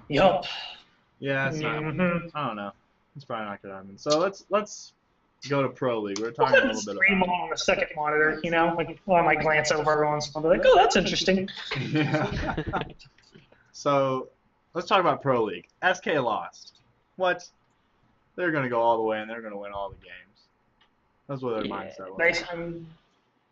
Yup. Yeah, it's not. Mhm. I don't know. It's probably not gonna happen. So let's go to Pro League. We're I'll talking a put the little bit stream about. on the second monitor, you know, like I might glance over every once in a while, and be like, oh, that's interesting. Yeah. So let's talk about Pro League. SK lost. What? They're gonna go all the way and they're gonna win all the games. That's what their mindset was. Nice.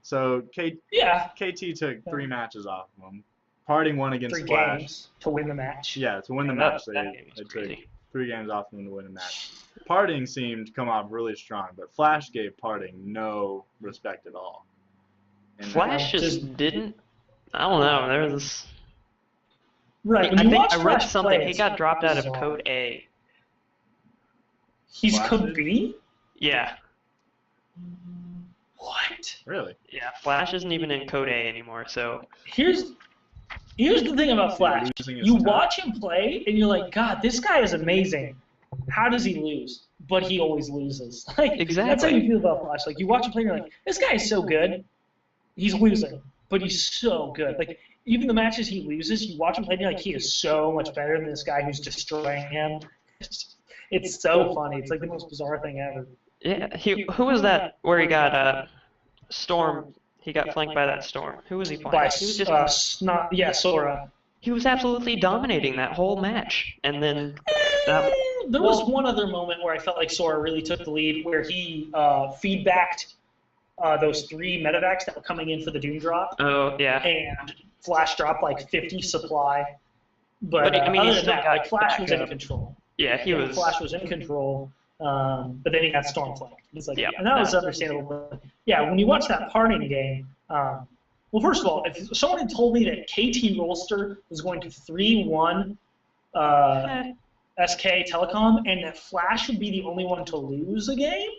So Yeah, KT took 3 matches off of them. Parting won against 3 Flash. games to win the match. Yeah, to win the That- match, that they game was took crazy. 3 games off them to win a match. Parting seemed to come off really strong, but Flash gave Parting no respect at all. And Flash just didn't. I don't know. There was this. Right. When I you think watch I read Flash something. play, He it's got dropped out of bizarre. Code A. He's Flash Code did? B? Yeah. What? Really? Yeah. Flash isn't even in Code A anymore. So. Here's the thing about Flash. Losing his You touch. watch him play, and you're like, God, this guy is amazing. How does he lose? But he always loses. Like, That's how Exactly. you feel about Flash. Like, you watch him play, and you're like, this guy is so good. He's losing, but he's so good. Like, even the matches he loses, you watch him play, and you're like, he is so much better than this guy who's destroying him. It's so funny. It's like the most bizarre thing ever. Yeah. Who was that? Where he got Storm. He got flanked by that Storm. Who was he playing? By He was just. Sora. He was absolutely dominating that whole match, and then. There was one other moment where I felt like Sora really took the lead, where he feedbacked those 3 medevacs that were coming in for the Doom drop, Oh yeah. and Flash dropped like 50 supply. But I mean, he other than still that, got like Flash was in back up. control. Yeah, he was. Flash was in control, but then he got storm flanked. It's like, Yeah. and that was understandable. But yeah, when you watch that parting game, well, first of all, if someone had told me that KT Rolster was going to 3-1 SK Telecom and that Flash would be the only one to lose a game,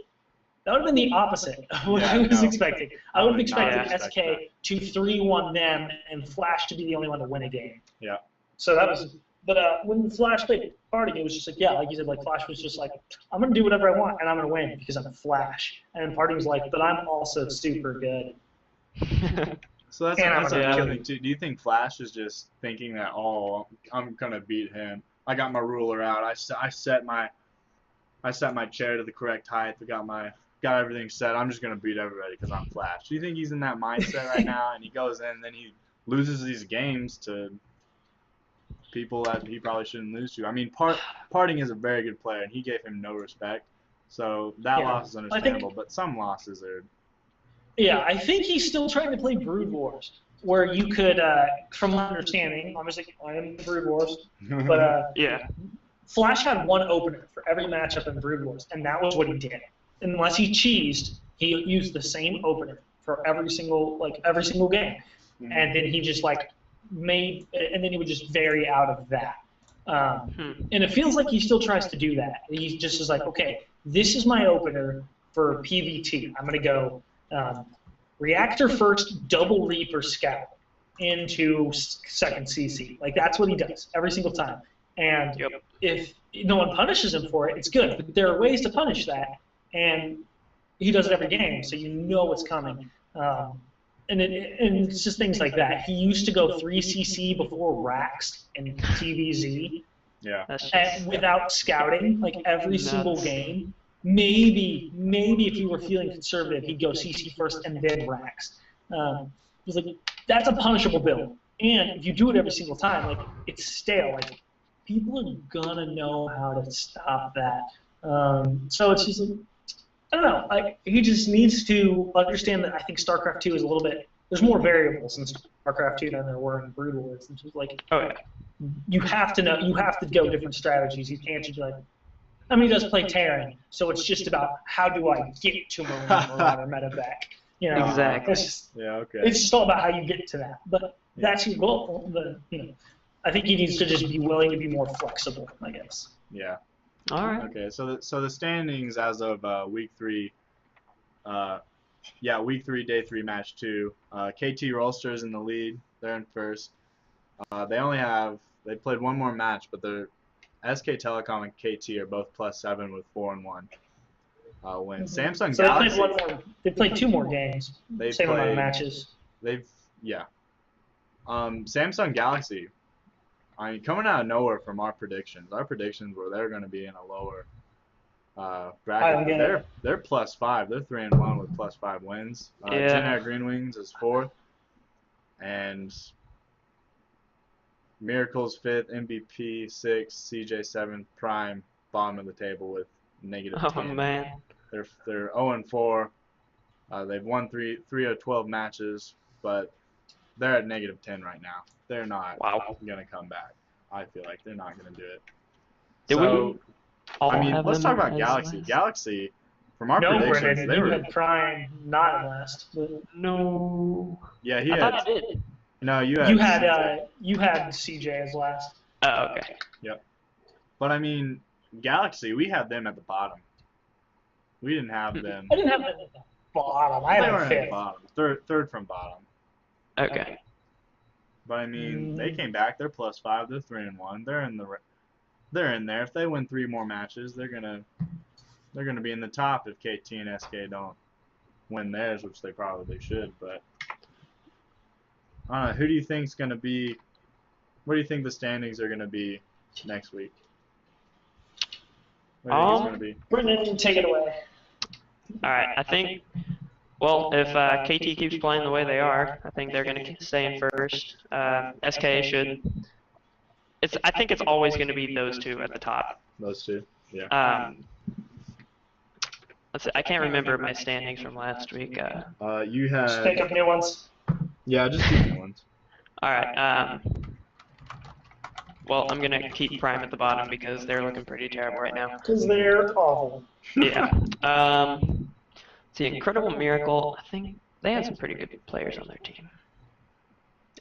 that would have been the opposite of what I was expecting. I would have expected SK to 3-1 them and Flash to be the only one to win a game. Yeah. So that was, but when Flash played parting, it was just like, yeah, like you said, like Flash was just like, I'm gonna do whatever I want and I'm gonna win because I'm Flash. And parting was like, but I'm also super good. So that's And I'm gonna another kill thing too. Do you think Flash is just thinking that, oh, I'm gonna beat him? I got my ruler out. I set my chair to the correct height. Got everything set. I'm just gonna beat everybody because I'm Flash. Do you think he's in that mindset right now? And he goes in, and then he loses these games to people that he probably shouldn't lose to. I mean, Parting is a very good player, and he gave him no respect. So that loss is understandable, but some losses are. Yeah, I think he's still trying to play Brood Wars, where you could, from my understanding, obviously I am in Brood Wars, but Yeah. Flash had one opener for every matchup in Brood Wars, and that was what he did. Unless he cheesed, he used the same opener for every single game, and then he just and then he would just vary out of that. And it feels like he still tries to do that. He just is like, okay, this is my opener for PVT. I'm gonna go Reactor first, double Reaper Scout into second CC. Like that's what he does every single time. And if no one punishes him for it, it's good. But there are ways to punish that, and he does it every game, so you know what's coming. And it's just things like that. He used to go 3CC before Rax and TVZ, Yeah. and without scouting, like every single game. Maybe if he were feeling conservative, he'd go CC first and then Rax. It was like that's a punishable build, and if you do it every single time, like it's stale. Like people are gonna know how to stop that. So it's just like, I don't know. Like he just needs to understand that I think StarCraft 2 is a little bit. There's more variables in StarCraft 2 than there were in Brood Wars. It's just like you have to know. You have to go different strategies. You can't just be like. I mean, he does play Terran, so it's just about how do I get to Marauder Medevac. You know, Exactly. It's just all about how you get to that. But that's your goal. I think he needs to just be willing to be more flexible, I guess. Yeah. All right. Okay. So the standings as of week 3 Yeah, week 3, day 3, match 2. KT Rolster's in the lead. They're in first. They played one more match, but they're SK Telecom and KT are both +7 with 4-1 wins. Samsung So Galaxy. they played 2 more games. Same amount of matches. Samsung Galaxy. I mean, coming out of nowhere from our predictions. Our predictions were they're going to be in a lower bracket. They're +5. They're 3-1 with +5 wins. Jin Air Green Wings is 4th, and Miracle's 5th, MVP 6th, CJ 7th, Prime bottom of the table with -10. Oh man. They're 0-4. They've won 3 of 12 matches, but they're at -10 right now. They're not going to come back. I feel like they're not going to do it. Let's talk about Galaxy. Last? Galaxy, from our predictions, they had Prime not last. No. Yeah, I thought I did. No, you had CJ as last. Oh, okay. Yep. But I mean, Galaxy, we had them at the bottom. We didn't have them. I didn't have them at the bottom. I had them 5th. At the bottom. Third from bottom. Okay. But I mean, they came back. They're +5. They're 3-1. They're in there. If they win 3 more matches, they're gonna be in the top if KT and SK don't win theirs, which they probably should. But I don't know. Who do you think's gonna be? What do you think the standings are gonna be next week? What do you think it's gonna be? Brendan, take it away. All right. I think. Well, if KT keeps playing the way they are, I think they're going to stay in first. SK should. I think it's always going to be those 2 at the top. Those 2, yeah. Let's see, I can't remember my standings from last week. You had. Just pick up new ones. Yeah, just keep new ones. All right. Well, I'm going to keep Prime at the bottom because they're looking pretty terrible right now. Because they're awful. Yeah. The Incredible Miracle, I think they have some pretty good players on their team.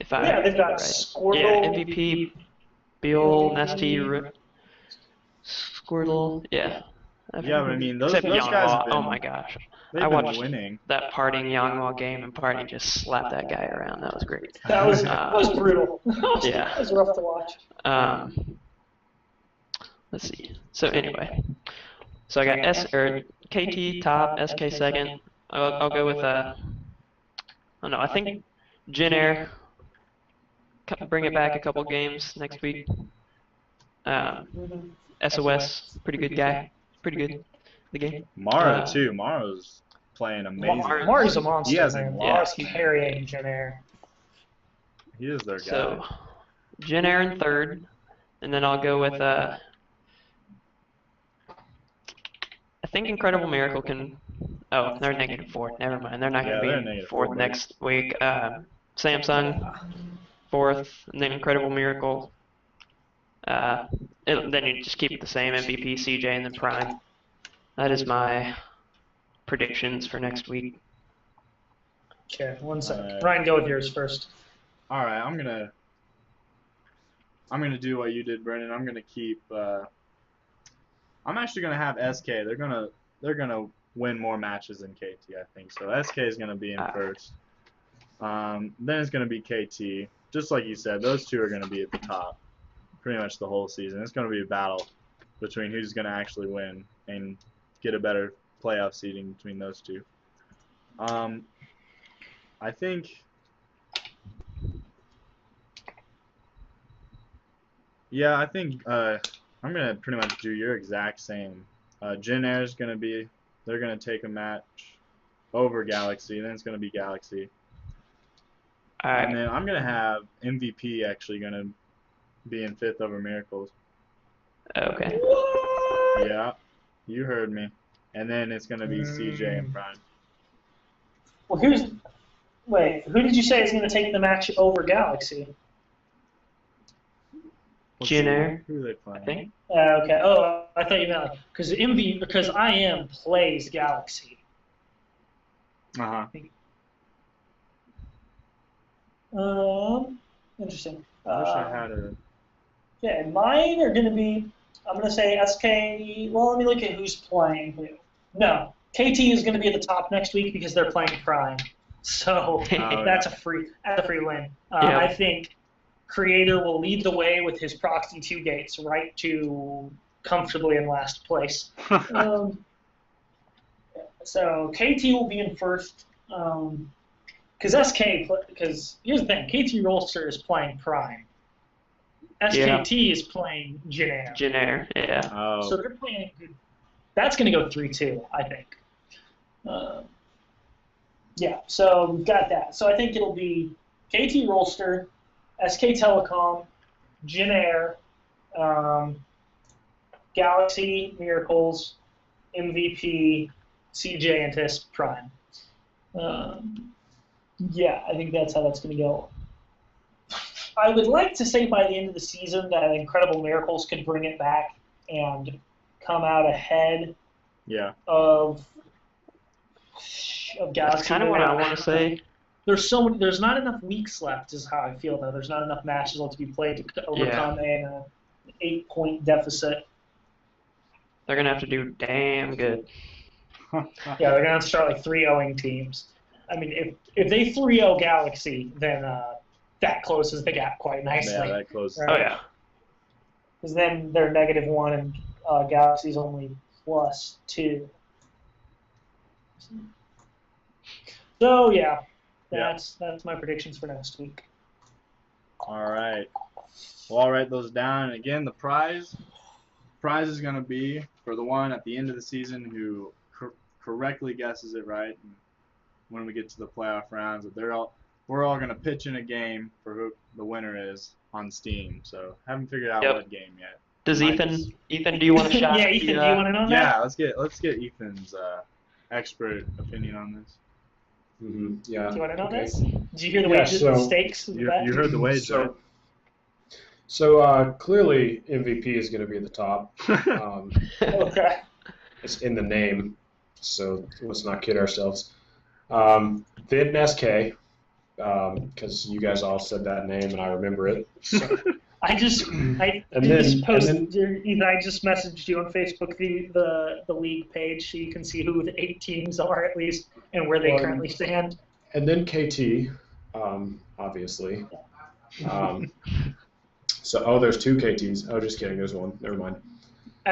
They've got right. Squirtle. Yeah, MVP, Beal, Nesty, Squirtle, yeah. But I mean, those guys have been, oh my gosh. I watched that Parting Yanghua game, and Parting just slapped that guy around. That was great. That was brutal. Yeah. That was rough to watch. Let's see. So anyway. So I got KT top, SK second. I'll go with I don't know. I think Jin Air bring it back a couple games next week. SOS, pretty good guy, pretty good. The game. Mara too. Mara's playing amazing. Mara's a monster. He has Mara's carrying Jin Air. He is their guy. So Jin Air in third, and then I'll go with I think Incredible Miracle can. Oh, they're -4. Never mind. They're not going to be fourth next week. Samsung, 4th, and then Incredible Miracle. Then you just keep it the same: MVP, CJ, and then Prime. That is my predictions for next week. Okay, 1 second. Ryan, go with yours first. All right, I'm gonna do what you did, Brendan. I'm gonna keep. I'm actually gonna have SK. They're gonna win more matches than KT, I think. So SK is gonna be in first. Then it's gonna be KT. Just like you said, those 2 are gonna be at the top, pretty much the whole season. It's gonna be a battle between who's gonna actually win and get a better playoff seeding between those 2. I think. Yeah, I think. I'm going to pretty much do your exact same. Jin Air is going to be, they're going to take a match over Galaxy, then it's going to be Galaxy. All right. And then I'm going to have MVP actually going to be in 5th over Miracles. Okay. Yeah, you heard me. And then it's going to be CJ and Prime. Well, wait, who did you say is going to take the match over Galaxy? Jin Air. Who are they playing? I think. Okay. Oh, I thought you meant because IM plays Galaxy. Interesting. I wish I had a. Yeah, mine are going to be. I'm going to say SK. Well, let me look at who's playing who. No, KT is going to be at the top next week because they're playing Prime. So that's a free win. I think Creator will lead the way with his Proxy 2 gates right to comfortably in last place. So KT will be in first. Because here's the thing, KT Rolster is playing Prime. SKT is playing Jin Air. Jin Air, yeah. Oh. So they're playing good. That's going to go 3-2, I think. Yeah, so we've got that. So I think it'll be KT Rolster, SK Telecom, Jin Air, Galaxy, Miracles, MVP, CJ, and Tis Prime. Yeah, I think that's how that's going to go. I would like to say by the end of the season that Incredible Miracles could bring it back and come out ahead of Galaxy. That's kind of what I want to say. There's not enough weeks left is how I feel, though. There's not enough matches left to be played to overcome an 8-point deficit. They're going to have to do damn good. Yeah, they're going to have to start like 3-0ing teams. I mean, if they 3-0 Galaxy, then that closes the gap quite nicely. Yeah, that closes. Right? Oh, yeah. Because then they're -1 and Galaxy's only +2. So, yeah, that's my predictions for next week. All right. Well, I'll write those down. And again, the prize is going to be for the one at the end of the season who correctly guesses it right. And when we get to the playoff rounds, we're all going to pitch in a game for who the winner is on Steam. So haven't figured out what game yet. Does Ethan, do you want to shot? Yeah, Ethan, do you want to know that? Yeah, let's get Ethan's expert opinion on this. Mm-hmm. Yeah. Do you want to know this? Did you hear the stakes? You heard the wage, right? So clearly MVP is going to be at the top. Okay. It's in the name, so let's not kid ourselves. Then SK, because you guys all said that name and I remember it. So. I just messaged you on Facebook the league page so you can see who the 8 teams are at least and where they currently stand. And then KT, obviously. So there's 2 KTs. Oh, just kidding. There's one. Never mind.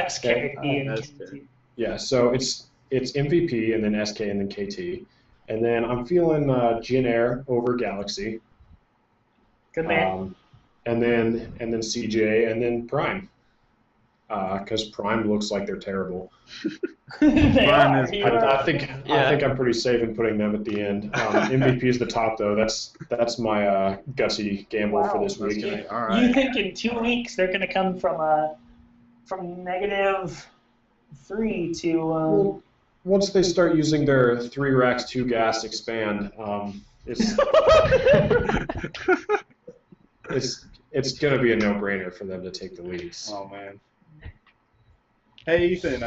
SK and KT. Yeah. So it's MVP and then SK and then KT, and then I'm feeling Jin Air over Galaxy. Good man. And then CJ, and then Prime, because Prime looks like they're terrible. I think I'm pretty safe in putting them at the end. MVP is the top though. That's my gutsy gamble for this week. Okay. All right. You think in 2 weeks they're going to come from -3 to? Well, once they start using their 3 racks 2 gas expand, it's going to be a no-brainer for them to take the leads. Oh, man. Hey, Ethan,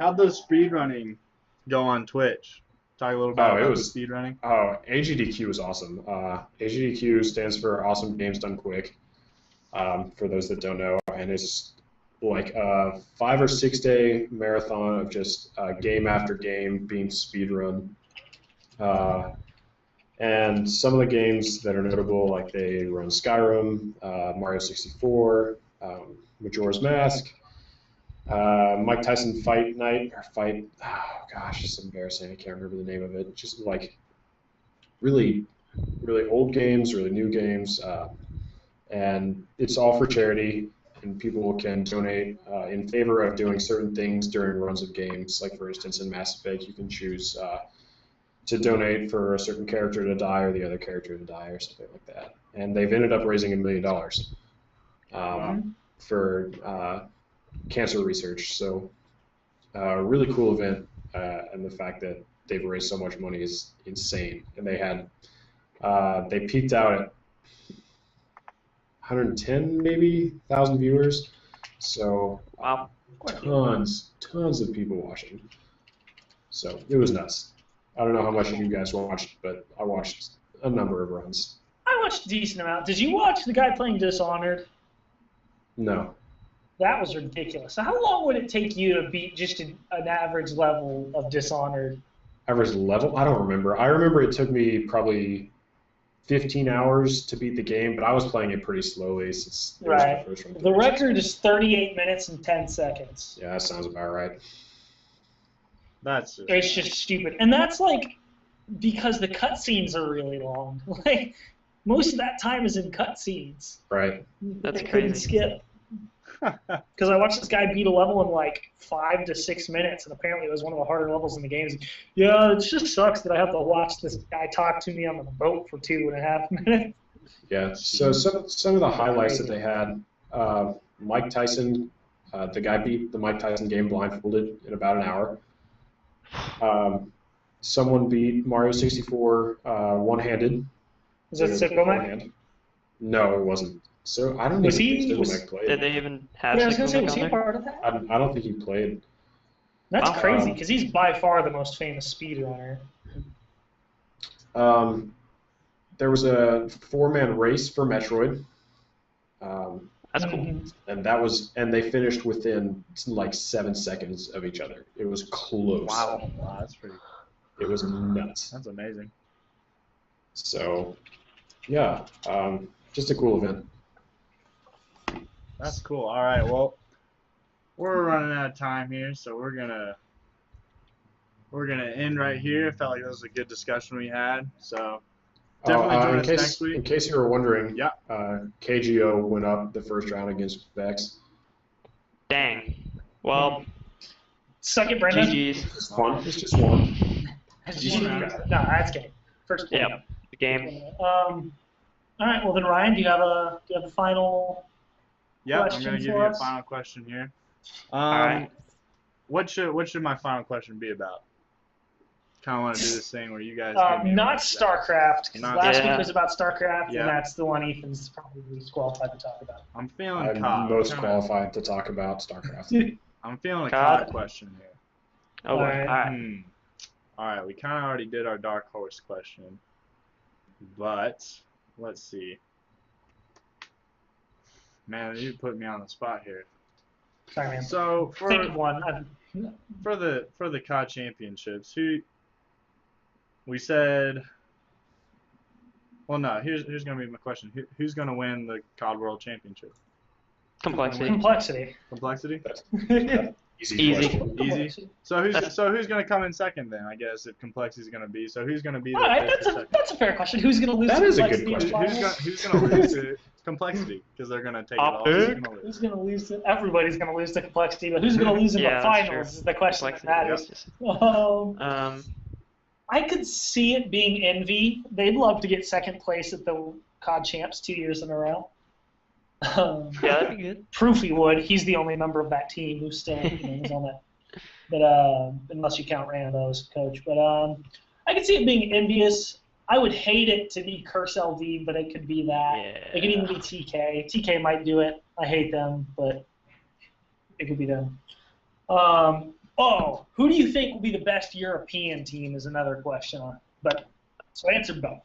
how'd those speedrunning go on Twitch? Talk a little about the speedrunning. Oh, AGDQ was awesome. AGDQ stands for Awesome Games Done Quick, for those that don't know, and it's like a 5 or 6 day marathon of just game after game being speedrun. And some of the games that are notable, like they run Skyrim, Mario 64, Majora's Mask, Mike Tyson Fight Night, oh gosh, it's embarrassing, I can't remember the name of it. Just like really, really old games, really new games, and it's all for charity, and people can donate in favor of doing certain things during runs of games. Like for instance, in Mass Effect, you can choose to donate for a certain character to die or the other character to die or something like that. And they've ended up raising $1 million for cancer research. So really cool event, and the fact that they've raised so much money is insane. And they peaked out at 110 maybe thousand viewers. So wow, tons of people watching. So it was nuts. I don't know how much you guys watched, but I watched a number of runs. I watched a decent amount. Did you watch the guy playing Dishonored? No. That was ridiculous. So how long would it take you to beat just an average level of Dishonored? Average level? I don't remember. I remember it took me probably 15 hours to beat the game, but I was playing it pretty slowly since it was Right. the first one. The record is 38 minutes and 10 seconds. Yeah, that sounds about right. It's just stupid. And that's like because the cutscenes are really long. Like most of that time is in cutscenes. Right. That's They couldn't crazy. skip. Because I watched this guy beat a level in like 5 to 6 minutes, and apparently it was one of the harder levels in the game. Yeah, it just sucks that I have to watch this guy talk to me on the boat for 2.5 minutes. Yeah. So some of the highlights that they had, Mike Tyson, the guy beat the Mike Tyson game blindfolded in about an hour. Someone beat Mario 64 one-handed. Was that Sicko Mike? No, it wasn't. So I don't Was even he- think was- Mike played. Did they even have Yeah, I was gonna say, Sicko was he a Mike on part of that? I don't think he played. That's Wow. crazy because he's by far the most famous speedrunner. There was a 4-man race for Metroid. That's cool. Mhm. And they finished within like 7 seconds of each other. It was close. Wow, that's pretty. It was nuts. That's amazing. So, yeah, just a cool event. That's cool. All right, well, we're running out of time here, so we're gonna end right here. Felt like that was a good discussion we had. So definitely join us next week. In case you were wondering, Yeah. KGO went up the first round against Vex. Dang. Well, Suck it, Brendan. GG's. It's fun. It's just one. No, that's game. First game. Yeah, the game. All right. Well, then, Ryan, do you have a final? Yeah, I'm question gonna give for you a us? final question here. right. What should my final question be about? Kind of want to do this thing where you guys. give me Not like that. StarCraft. 'Cause Not- last Yeah. week was about StarCraft, Yeah. and that's the one Ethan's probably least qualified to talk about. I'm feeling I'm COD. most Kinda- qualified to talk about StarCraft. I'm feeling a COD. COD question here. Oh, boy. Alright. All right. All right, we kind of already did our dark horse question, but let's see. Man, you put me on the spot here. Sorry, man. So Think of one. for the COD championships, who we said. Well, no. Here's gonna be my question. Who's gonna win the COD World Championship? Complexity. Complexity. Complexity. Easy. question. Easy. So who's gonna come in second then? I guess if Complexity's gonna be. So who's gonna be the All right, fifth or second? that's a fair question. Who's going to lose? That to is a good Complexity in question. the finals? Who's gonna lose to Complexity? Because they're gonna take it all. Who's gonna lose? Who's going to lose to? Everybody's going to lose to Complexity, but who's going to lose in Yeah, the that's finals true. is the question that Complexity. matters. I could see it being Envy. They'd love to get second place at the COD Champs 2 years in a row. Yeah, that'd be good. Proofy would. He's the only member of that team who's still is on that. But unless you count Rambo as coach, but I could see it being envious. I would hate it to be Curse LV, but it could be that. Yeah. It could even be TK. TK might do it. I hate them, but it could be them. Who do you think will be the best European team is another question. But so answer both.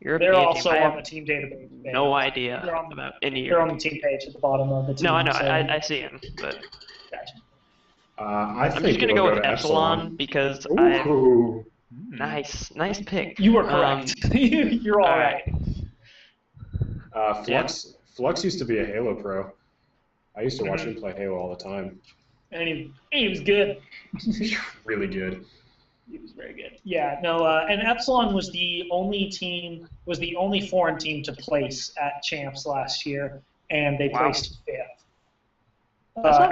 European They're team, also I on have the team database. no idea They're on- about any They're on the European team page at the bottom of the team. No, I know. so- I see him, but Gotcha. I I'm think just gonna it'll go with to Epsilon because I Ooh. nice pick. You were correct. You're all alright. right. Flux used to be a Halo pro. I used to watch him play Halo all the time. And he was good. Really good. He was very good. Yeah, no, and Epsilon was the only foreign team to place at Champs last year, and they Wow. placed fifth.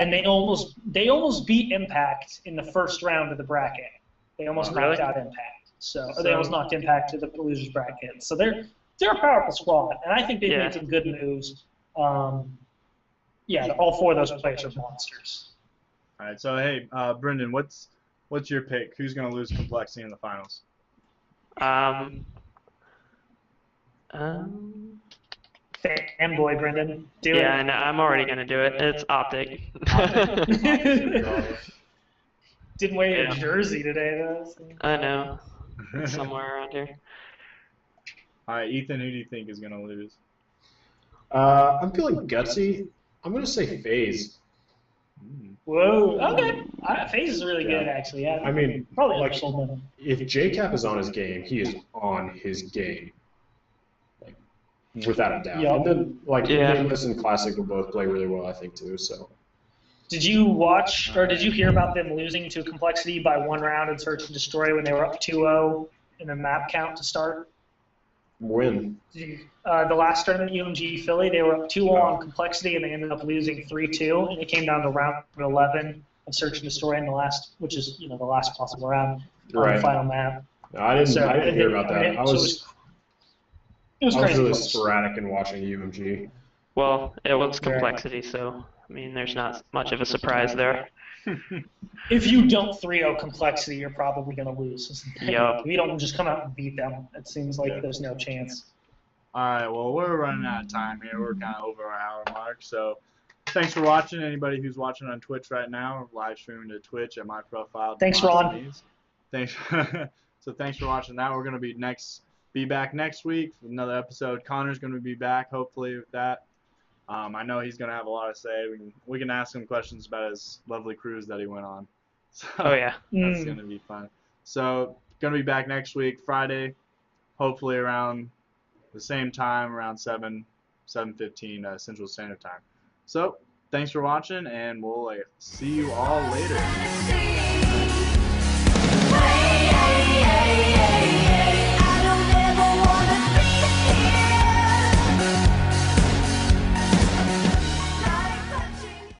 And they almost beat Impact in the first round of the bracket. They almost Oh, really? knocked out Impact. Or they almost knocked Impact to the losers bracket. So they're a powerful squad, and I think they've Yeah. made some good moves. Yeah, all four of those players are monsters. All right. So hey, Brendan, what's your pick? Who's gonna lose Complexity in the finals? Fanboy, Brendan. Do Yeah, it. and I'm already gonna do it. It's Optic. Didn't wear your Yeah. jersey today, though. So. I know. It's somewhere around here. All right, Ethan, who do you think is gonna lose? I'm feeling gutsy. I'm going to say FaZe. Whoa, okay. FaZe is really good, actually. Yeah. I mean, probably like, undersold them. if JCap is on his game, he is on his game. Like, without a doubt. Yep. And then, like, Yeah. Nameless and Classic will both play really well, I think, too. So. Did you watch or did you hear about them losing to Complexity by 1 round in Search and Destroy when they were up 2-0 in a map count to start? When? The last tournament, UMG Philly, they were up 2-0 on Complexity, and they ended up losing 3-2, and it came down to round 11 of Search and Destroy in the last, which is the last possible round on the final map. No, I didn't hear about that. I was crazy really close. sporadic in watching UMG. Well, it was Complexity, so I mean, there's not much of a surprise there. If you don't 3-0 Complexity, you're probably going to lose. Yep. If you don't just come out and beat them, it seems like there's no chance. All right, well, we're running out of time here. We're kind of over our hour mark, so thanks for watching. Anybody who's watching on Twitch right now, live streaming to Twitch at my profile. Thanks, Ron. Thanks. So thanks for watching that. We're going to be back next week with another episode. Connor's going to be back, hopefully, with that. I know he's going to have a lot to say. We can ask him questions about his lovely cruise that he went on. So Oh, yeah. That's going to be fun. So, going to be back next week, Friday, hopefully around the same time, around 7:15 Central Standard Time. So, thanks for watching, and we'll see you all later.